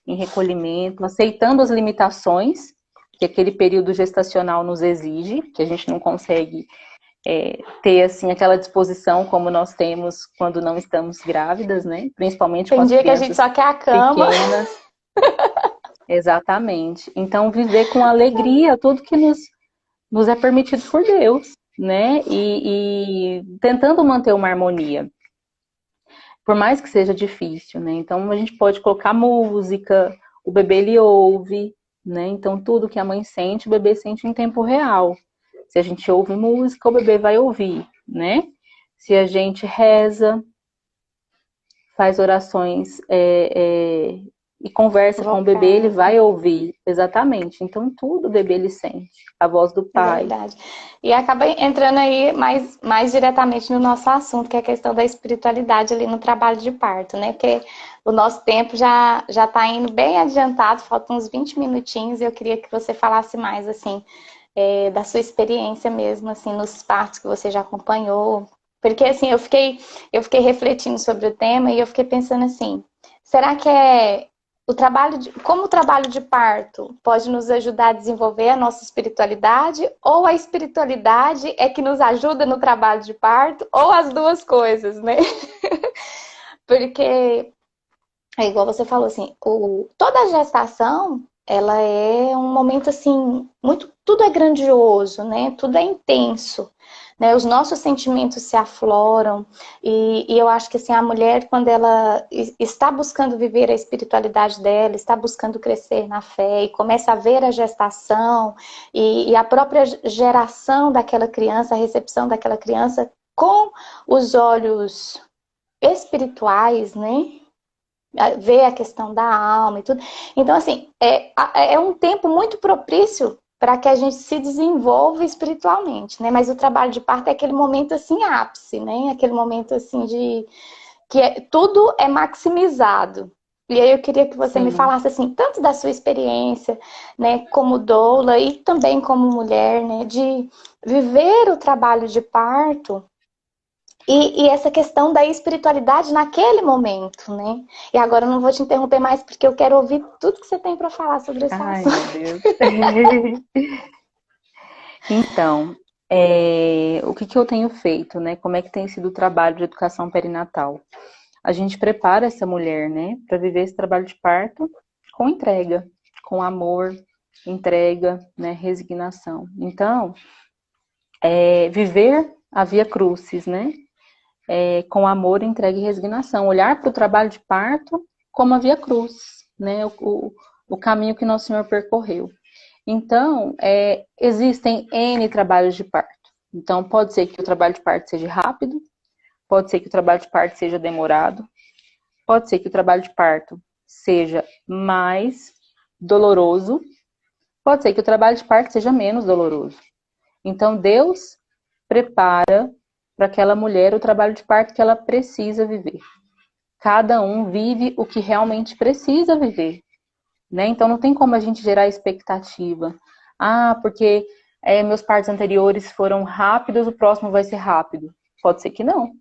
Em recolhimento, aceitando as limitações, que aquele período gestacional nos exige, que a gente não consegue ter assim aquela disposição como nós temos quando não estamos grávidas, né? Principalmente com Tem as dia que a gente crianças só quer a cama. pequenas. Exatamente. Então, viver com alegria tudo que nos é permitido por Deus, né? E tentando manter uma harmonia, por mais que seja difícil, né? Então, a gente pode colocar música, o bebê ele ouve, né? Então, tudo que a mãe sente, o bebê sente em tempo real. Se a gente ouve música, o bebê vai ouvir, né? Se a gente reza, faz orações e conversa com o bebê, ele Vocal. vai ouvir. Exatamente. Então, tudo o bebê ele sente. A voz do pai. Verdade. E acaba entrando aí mais diretamente no nosso assunto, que é a questão da espiritualidade ali no trabalho de parto, né? Porque o nosso tempo já está indo bem adiantado, faltam uns 20 minutinhos, e eu queria que você falasse mais, assim, da sua experiência mesmo, assim, nos partos que você já acompanhou. Porque, assim, eu fiquei refletindo sobre o tema e eu fiquei pensando assim, será que como o trabalho de parto pode nos ajudar a desenvolver a nossa espiritualidade, ou a espiritualidade é que nos ajuda no trabalho de parto, ou as duas coisas, né? Porque é igual você falou assim, toda a gestação, ela é um momento assim, tudo é grandioso, né? Tudo é intenso, né? Os nossos sentimentos se afloram e eu acho que assim, a mulher, quando ela está buscando viver a espiritualidade dela, está buscando crescer na fé e começa a ver a gestação e a própria geração daquela criança, a recepção daquela criança com os olhos espirituais, né? Ver a questão da alma e tudo. Então, assim, é um tempo muito propício para que a gente se desenvolva espiritualmente, né? Mas o trabalho de parto é aquele momento, assim, ápice, né? Aquele momento, assim, de que tudo é maximizado. E aí eu queria que você me Sim. falasse, assim, tanto da sua experiência, né, como doula e também como mulher, né, de viver o trabalho de parto e essa questão da espiritualidade naquele momento, né? E agora eu não vou te interromper mais, porque eu quero ouvir tudo que você tem para falar sobre esse Ai, assunto. meu Deus. Então, o que eu tenho feito, né? Como é que tem sido o trabalho de educação perinatal? A gente prepara essa mulher, né, para viver esse trabalho de parto com entrega, com amor, entrega, né, resignação. Então, viver a via crucis, né, com amor, entrega e resignação. Olhar para o trabalho de parto como a via crucis, né, o caminho que Nosso Senhor percorreu. Então, existem N trabalhos de parto. Então, pode ser que o trabalho de parto seja rápido, pode ser que o trabalho de parto seja demorado, pode ser que o trabalho de parto seja mais doloroso, pode ser que o trabalho de parto seja menos doloroso. Então, Deus prepara para aquela mulher o trabalho de parto que ela precisa viver. Cada um vive o que realmente precisa viver, né? Então, não tem como a gente gerar expectativa. Ah, porque meus partos anteriores foram rápidos, o próximo vai ser rápido. Pode ser que não.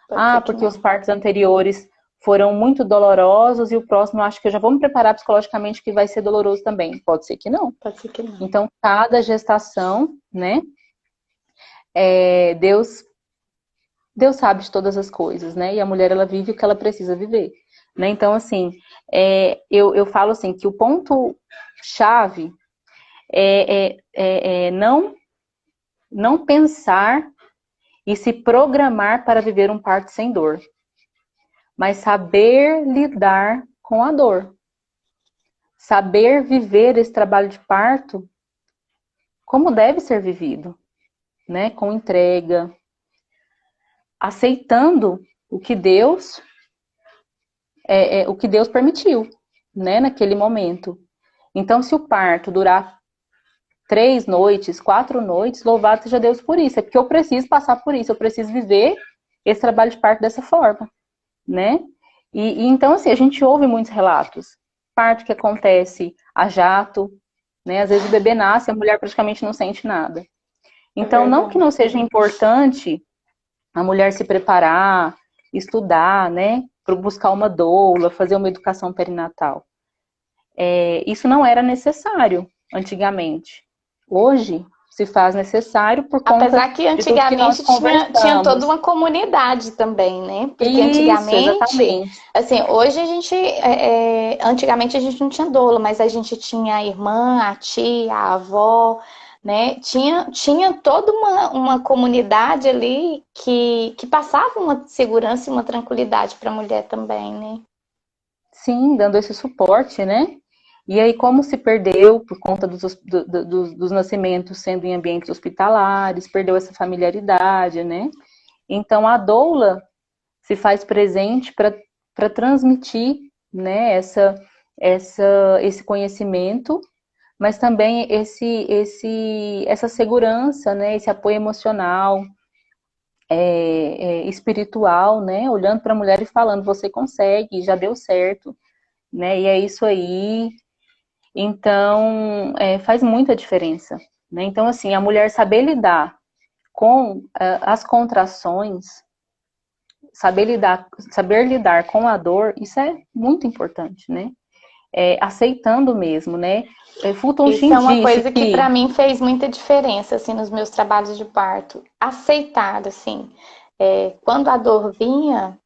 Pode ser Ah, que porque não. os partos anteriores foram muito dolorosos e o próximo eu acho que eu já vou me preparar psicologicamente que vai ser doloroso também. Pode ser que não. Pode ser que não. Então, cada gestação, né? Deus sabe de todas as coisas, né? E a mulher, ela vive o que ela precisa viver, né? Então, assim, eu falo assim, que o ponto-chave é não pensar e se programar para viver um parto sem dor, mas saber lidar com a dor. Saber viver esse trabalho de parto como deve ser vivido, né? Com entrega, aceitando o que Deus permitiu, né? Naquele momento. Então, se o parto durar 3 noites, 4 noites, louvado seja Deus por isso. É porque eu preciso passar por isso, eu preciso viver esse trabalho de parto dessa forma, né? E então, assim, a gente ouve muitos relatos. Parto que acontece a jato, né? Às vezes o bebê nasce e a mulher praticamente não sente nada. É Então, não que verdade. não seja importante a mulher se preparar, estudar, né? Para buscar uma doula, fazer uma educação perinatal. Isso não era necessário, antigamente. Hoje se faz necessário por conta Apesar que de tudo que nós antigamente tinha toda conversamos. uma comunidade também, né? Porque Isso, antigamente, exatamente. assim, hoje a gente, antigamente a gente não tinha doula, mas a gente tinha a irmã, a tia, a avó, né? Tinha toda uma comunidade ali que passava uma segurança e uma tranquilidade para a mulher também, né? Sim, dando esse suporte, né? E aí, como se perdeu por conta dos nascimentos sendo em ambientes hospitalares, perdeu essa familiaridade, né? Então, a doula se faz presente para transmitir, né, esse conhecimento, mas também essa segurança, né, esse apoio emocional, espiritual, né, olhando para a mulher e falando, você consegue, já deu certo, né, e é isso aí. Então, faz muita diferença, né? Então, assim, a mulher saber lidar com as contrações, saber lidar com a dor, isso é muito importante, né? Aceitando mesmo, né? Fulton Isso Sheen é uma disse coisa que que... para mim fez muita diferença assim nos meus trabalhos de parto. Aceitar, assim, quando a dor vinha,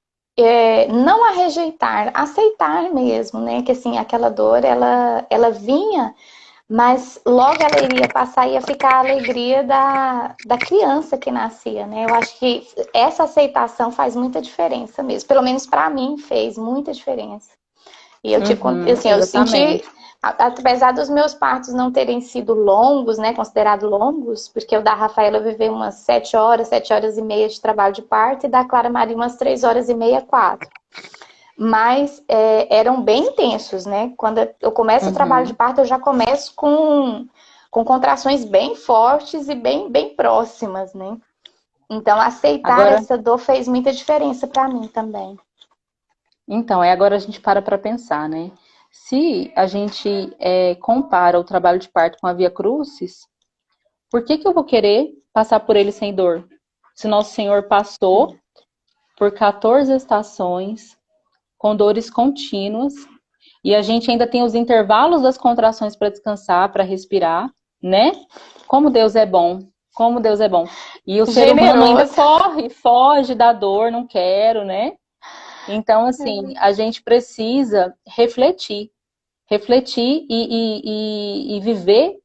não a rejeitar, aceitar mesmo, né? Que assim aquela dor ela vinha, mas logo ela iria passar e ia ficar a alegria da criança que nascia, né? Eu acho que essa aceitação faz muita diferença mesmo. Pelo menos para mim fez muita diferença. E eu Uhum, assim, eu senti, exatamente. apesar dos meus partos não terem sido longos, né, considerados longos, porque o da Rafaela eu vivi umas 7 horas e meia de trabalho de parto, e da Clara Maria umas 3 horas e meia, 4. Mas eram bem intensos, né? Quando eu começo o trabalho de Uhum. parto, eu já começo com contrações bem fortes e bem próximas, né? Então, aceitar Agora, essa dor fez muita diferença para mim também. então, agora a gente para pensar, né? Se a gente compara o trabalho de parto com a Via Crucis, por que que eu vou querer passar por ele sem dor? Se Nosso Senhor passou por 14 estações, com dores contínuas, e a gente ainda tem os intervalos das contrações para descansar, para respirar, né? Como Deus é bom, como Deus é bom. E o ser humano ainda Generoso. corre, foge da dor, não quero, né? Então, assim, a gente precisa refletir e viver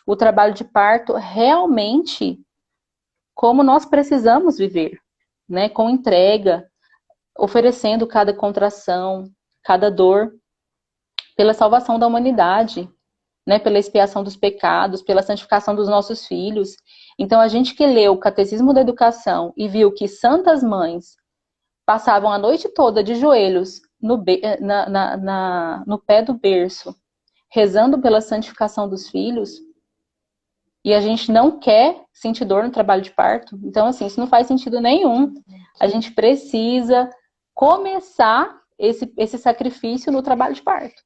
o trabalho de parto realmente como nós precisamos viver, né? Com entrega, oferecendo cada contração, cada dor, pela salvação da humanidade, né? Pela expiação dos pecados, pela santificação dos nossos filhos. Então, a gente que leu o Catecismo da Educação e viu que santas mães passavam a noite toda de joelhos no pé do berço, rezando pela santificação dos filhos, e a gente não quer sentir dor no trabalho de parto. Então, assim, isso não faz sentido nenhum. A gente precisa começar esse sacrifício no trabalho de parto,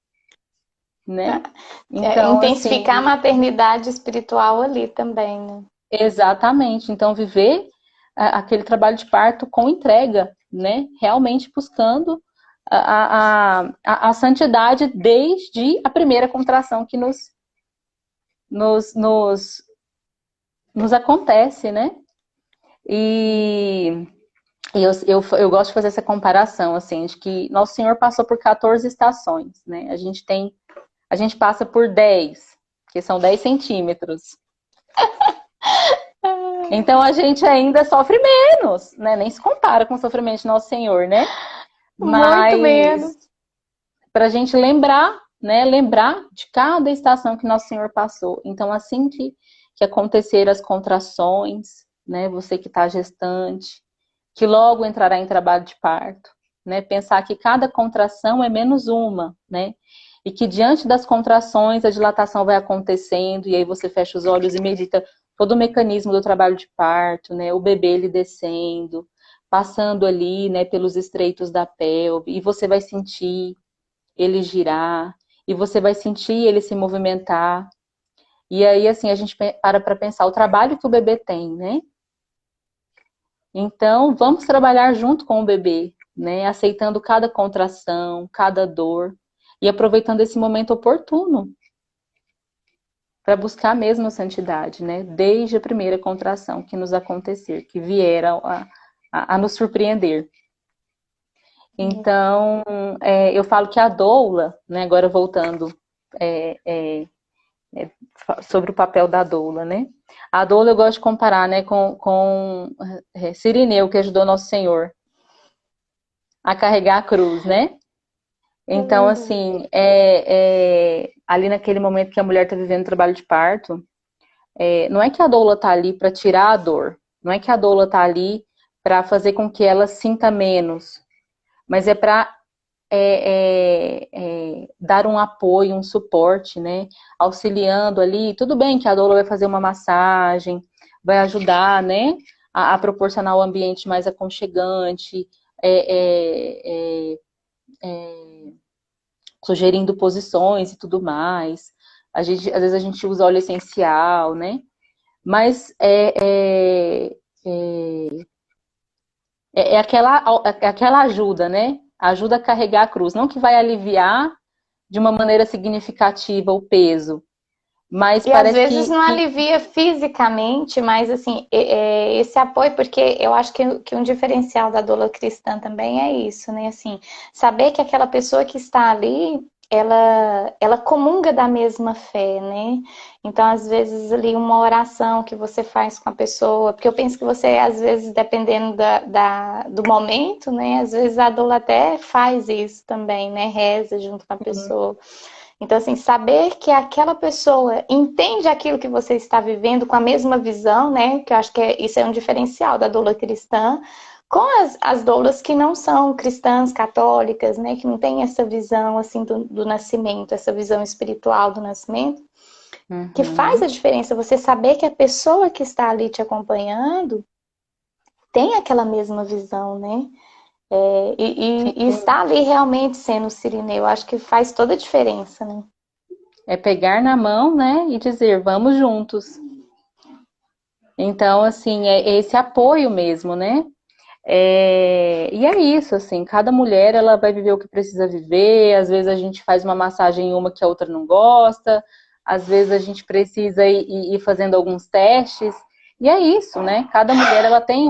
né? Então, Intensificar a assim, maternidade espiritual ali também, né? exatamente. Então, viver aquele trabalho de parto com entrega, né? Realmente buscando a santidade desde a primeira contração que nos, nos, nos acontece, né? E eu gosto de fazer essa comparação, assim, de que Nosso Senhor passou por 14 estações, né? A gente passa por 10, que são 10 centímetros. Então a gente ainda sofre menos, né? Nem se compara com o sofrimento de Nosso Senhor, né? Muito menos. Mas para a gente lembrar, né? Lembrar de cada estação que Nosso Senhor passou. Então, assim que acontecer as contrações, né? Você que está gestante, que logo entrará em trabalho de parto, né? Pensar que cada contração é menos uma, né? E que diante das contrações a dilatação vai acontecendo, e aí você fecha os olhos e medita todo o mecanismo do trabalho de parto, né? O bebê ele descendo, passando ali, né, pelos estreitos da pelve, e você vai sentir ele girar, e você vai sentir ele se movimentar. E aí, assim, a gente para pensar o trabalho que o bebê tem, né? Então, vamos trabalhar junto com o bebê, né? Aceitando cada contração, cada dor, e aproveitando esse momento oportuno para buscar mesmo a santidade, né? Desde a primeira contração que nos acontecer, que vieram a nos surpreender. Então, eu falo que a doula, né, agora voltando sobre o papel da doula, né? A doula eu gosto de comparar, né, com Cirineu, que ajudou Nosso Senhor a carregar a cruz, né? Então, assim, ali naquele momento que a mulher está vivendo o trabalho de parto, não é que a doula está ali para tirar a dor, não é que a doula está ali para fazer com que ela sinta menos, mas é para dar um apoio, um suporte, né? Auxiliando ali. Tudo bem que a doula vai fazer uma massagem, vai ajudar, né? A proporcionar um ambiente mais aconchegante, sugerindo posições e tudo mais. Às vezes a gente usa óleo essencial, né? Mas aquela ajuda, né? Ajuda a carregar a cruz. Não que vai aliviar de uma maneira significativa o peso, mas E às parece vezes não alivia fisicamente, mas assim, esse apoio, porque eu acho que um diferencial da doula cristã também é isso, né? Assim, saber que aquela pessoa que está ali, ela comunga da mesma fé, né? Então, às vezes, ali uma oração que você faz com a pessoa, porque eu penso que você, às vezes, dependendo do momento, né? Às vezes a doula até faz isso também, né? Reza junto com a pessoa. Então, assim, saber que aquela pessoa entende aquilo que você está vivendo com a mesma visão, né? Que eu acho que isso é um diferencial da doula cristã, com as doulas que não são cristãs, católicas, né? Que não tem essa visão, assim, do nascimento, essa visão espiritual do nascimento, que faz a diferença você saber que a pessoa que está ali te acompanhando tem aquela mesma visão, né? E está ali realmente sendo o Cirineu, eu acho que faz toda a diferença, né? é pegar na mão, né, e dizer, vamos juntos. Então, assim, é esse apoio mesmo, né? E é isso, assim, cada mulher, ela vai viver o que precisa viver, às vezes a gente faz uma massagem em uma que a outra não gosta, às vezes a gente precisa ir fazendo alguns testes, e é isso, né? Cada mulher, ela tem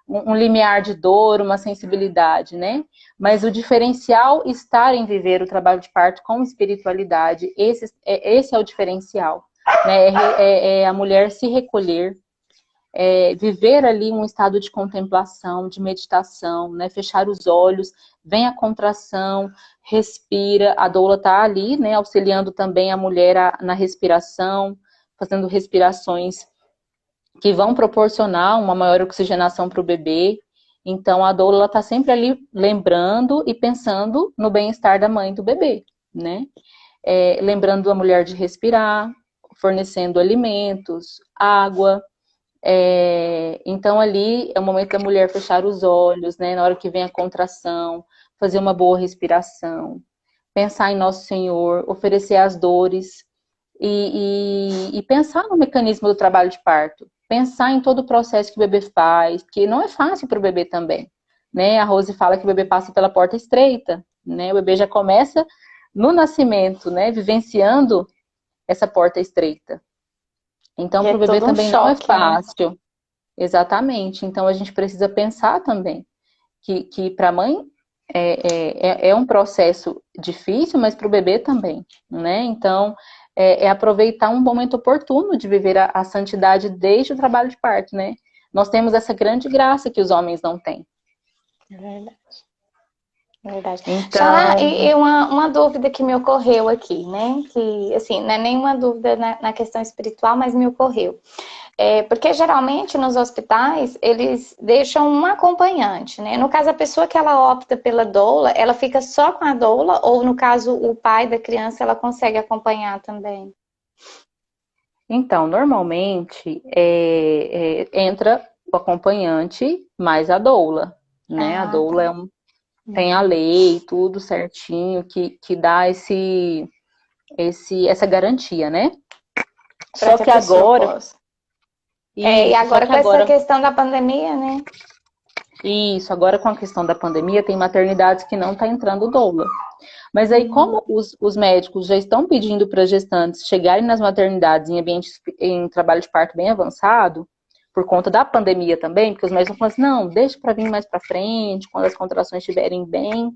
um limiar de dor, uma sensibilidade, né? Mas o diferencial está em viver o trabalho de parto com espiritualidade. Esse é o diferencial, né? É a mulher se recolher, viver ali um estado de contemplação, de meditação, né? Fechar os olhos, vem a contração, respira. A doula está ali, né? Auxiliando também a mulher na respiração, fazendo respirações que vão proporcionar uma maior oxigenação para o bebê. Então, a doula está sempre ali lembrando e pensando no bem-estar da mãe e do bebê, né? Lembrando a mulher de respirar, fornecendo alimentos, água. Então, ali é o momento da mulher fechar os olhos, né? Na hora que vem a contração, fazer uma boa respiração, pensar em Nosso Senhor, oferecer as dores e pensar no mecanismo do trabalho de parto. Pensar em todo o processo que o bebê faz, que não é fácil para o bebê também, né? A Rose fala que o bebê passa pela porta estreita, né? O bebê já começa no nascimento, né? Vivenciando essa porta estreita. Então, para o bebê também não é fácil. Né? Exatamente. Então, a gente precisa pensar também que para a mãe é um processo difícil, mas para o bebê também, né? Então, aproveitar um momento oportuno de viver a santidade desde o trabalho de parto, né? Nós temos essa grande graça que os homens não têm. É verdade. Verdade. Então... Xará, e uma dúvida que me ocorreu aqui, né? Que, assim, não é nenhuma dúvida na questão espiritual, mas me ocorreu. Porque geralmente nos hospitais eles deixam um acompanhante, né? No caso, a pessoa que ela opta pela doula, ela fica só com a doula, ou no caso, o pai da criança, ela consegue acompanhar também? Então, normalmente entra o acompanhante mais a doula, né? A doula Tá. tem a lei, tudo certinho, que dá essa garantia, né? Para Só que a que pessoa agora... possa. E Isso, só agora que com essa agora... questão da pandemia, né? Isso, agora com a questão da pandemia, tem maternidades que não tá entrando doula. Mas aí, como os médicos já estão pedindo para gestantes chegarem nas maternidades em trabalho de parto bem avançado, por conta da pandemia também, porque os médicos falam assim, não, deixa para vir mais para frente, quando as contrações estiverem bem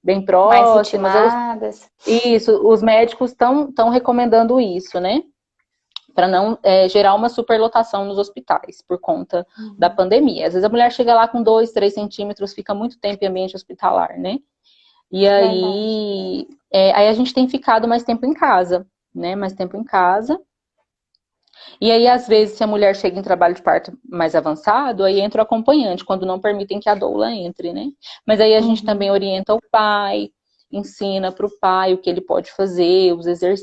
Mais próximas. intimadas. Isso, os médicos estão recomendando isso, né? Para não gerar uma superlotação nos hospitais, por conta da pandemia. Às vezes a mulher chega lá com 2, 3 centímetros, fica muito tempo em ambiente hospitalar, né? E Verdade. aí a gente tem ficado mais tempo em casa, né? Mais tempo em casa. E aí, às vezes, se a mulher chega em trabalho de parto mais avançado, aí entra o acompanhante, quando não permitem que a doula entre, né? Mas aí a gente também orienta o pai, ensina para o pai o que ele pode fazer,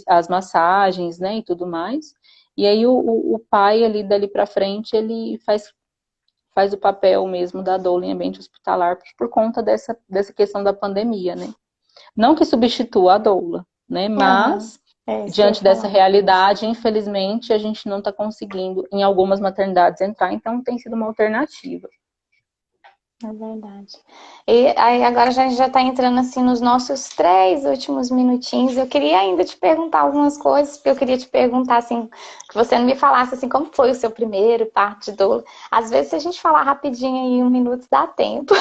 as massagens, né, e tudo mais. E aí o pai ali, dali para frente, ele faz o papel mesmo da doula em ambiente hospitalar por conta dessa questão da pandemia, né? Não que substitua a doula, né? Aham. Mas, É isso que eu ia diante dessa falar. realidade, infelizmente, a gente não está conseguindo, em algumas maternidades, entrar, então tem sido uma alternativa. É verdade. E aí agora a gente já está entrando assim nos nossos 3 últimos minutinhos. Eu queria ainda te perguntar algumas coisas, porque eu queria te perguntar assim, que você não me falasse assim, como foi o seu primeiro parto de dor. Às vezes, se a gente falar rapidinho aí, 1 minuto, dá tempo.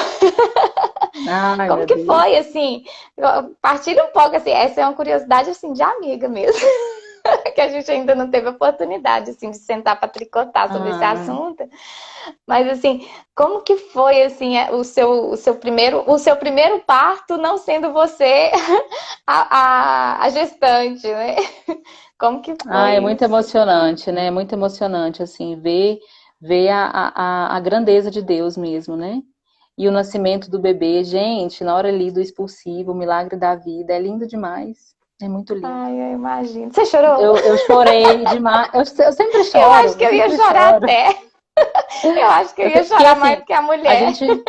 Ai, Como meu que Deus. foi, assim? Partilha um pouco, assim, essa é uma curiosidade, assim, de amiga mesmo. Que a gente ainda não teve oportunidade, assim, de sentar para tricotar sobre esse Ah, assunto. Mas assim, como que foi assim o seu primeiro parto não sendo você a gestante, né? Como que foi é muito isso? emocionante, né? É muito emocionante, assim, ver a grandeza de Deus mesmo, né? E o nascimento do bebê, gente, na hora ali do expulsivo, o milagre da vida, é lindo demais. É muito lindo. Ai, eu imagino. Você chorou? Eu chorei demais. Eu Eu acho que eu ia sempre chorar choro. até. Eu acho que eu ia Porque chorar mais assim, do que a a mulher. gente,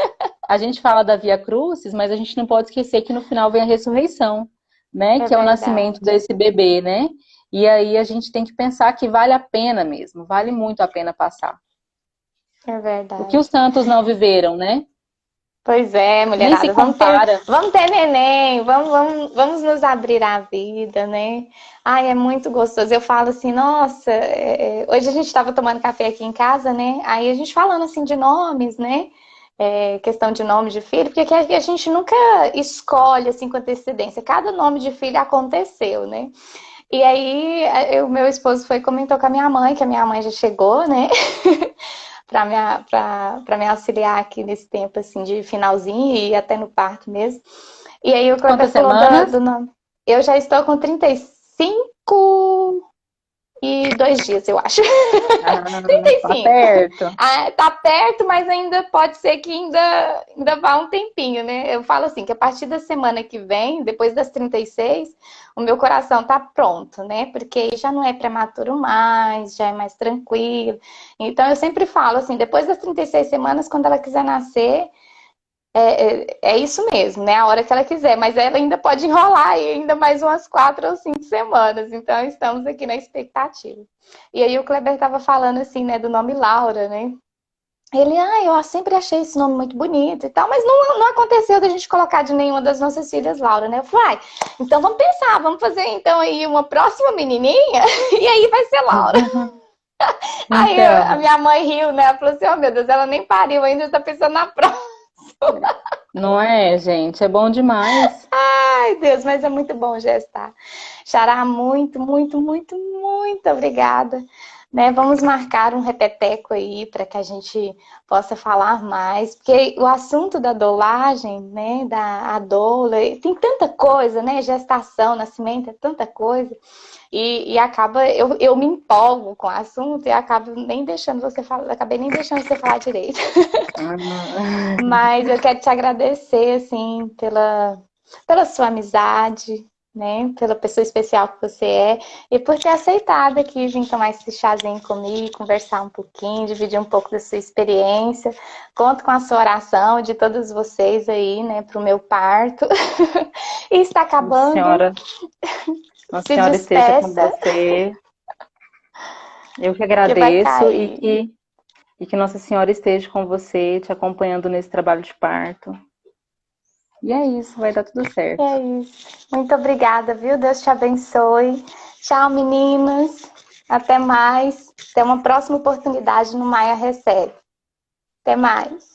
a gente fala da Via Crucis, mas a gente não pode esquecer que no final vem a ressurreição, né? É Que é o nascimento verdade. desse bebê, né? E aí a gente tem que pensar que vale a pena mesmo, vale muito a pena passar. É O que os verdade. santos não viveram, né? Pois é, Nem se mulherada, compara. vamos ter neném, vamos nos abrir à vida, né? Ai, é muito gostoso. Eu falo assim, nossa, hoje a gente estava tomando café aqui em casa, né? Aí a gente falando assim de nomes, né? Questão de nome de filho, porque aqui a gente nunca escolhe assim com antecedência. Cada nome de filho aconteceu, né? E aí o meu esposo foi e comentou com a minha mãe, que a minha mãe já chegou, né? Para me auxiliar aqui nesse tempo assim de finalzinho e até no parto mesmo. E aí o Kleber Quantas falou semanas? do nome. Eu já estou com 35 e 2 dias, eu acho. Ah, trinta e tá cinco perto. Tá perto, mas ainda pode ser que ainda vá um tempinho, né? Eu falo assim, que a partir da semana que vem, depois das 36, o meu coração tá pronto, né? Porque aí já não é prematuro mais, já é mais tranquilo. Então eu sempre falo assim, depois das 36 semanas, quando ela quiser nascer, é isso mesmo, né? A hora que ela quiser, mas ela ainda pode enrolar aí ainda mais umas 4 ou 5 semanas. Então, estamos aqui na expectativa. E aí o Kleber estava falando assim, né, do nome Laura, né? Ele, eu sempre achei esse nome muito bonito e tal, mas não aconteceu da gente colocar de nenhuma das nossas filhas Laura, né? Eu falei, então vamos pensar, vamos fazer então aí uma próxima menininha e aí vai ser Laura. Aí a Então, minha mãe riu, né? Ela falou assim, oh meu Deus, ela nem pariu ainda, tá pensando na próxima. não é, gente? É bom demais. Ai, Deus, mas é muito bom gestar. Xará, muito, muito, muito, muito obrigada. Né, vamos marcar um repeteco aí para que a gente possa falar mais, porque o assunto da dolagem, né, da doula, tem tanta coisa, né, gestação, nascimento, é tanta coisa, e acaba, eu me empolgo com o assunto e acabo nem deixando você falar, acabei nem deixando você falar direito. Ah, Mas eu quero te agradecer, assim, pela sua amizade, né? Pela pessoa especial que você é e por ter aceitado aqui vir tomar esse chazinho comigo, conversar um pouquinho, dividir um pouco da sua experiência. Conto com a sua oração de todos vocês aí, né, para o meu parto. E está Nossa acabando. Senhora, Nossa Se Senhora esteja com despeça, você. Eu que que vai agradeço cair. e que Nossa Senhora esteja com você, te acompanhando nesse trabalho de parto. E é isso, vai dar tudo certo. É isso. Muito obrigada, viu? Deus te abençoe. Tchau, meninas. Até mais. Até uma próxima oportunidade no Maia Recebe. Até mais.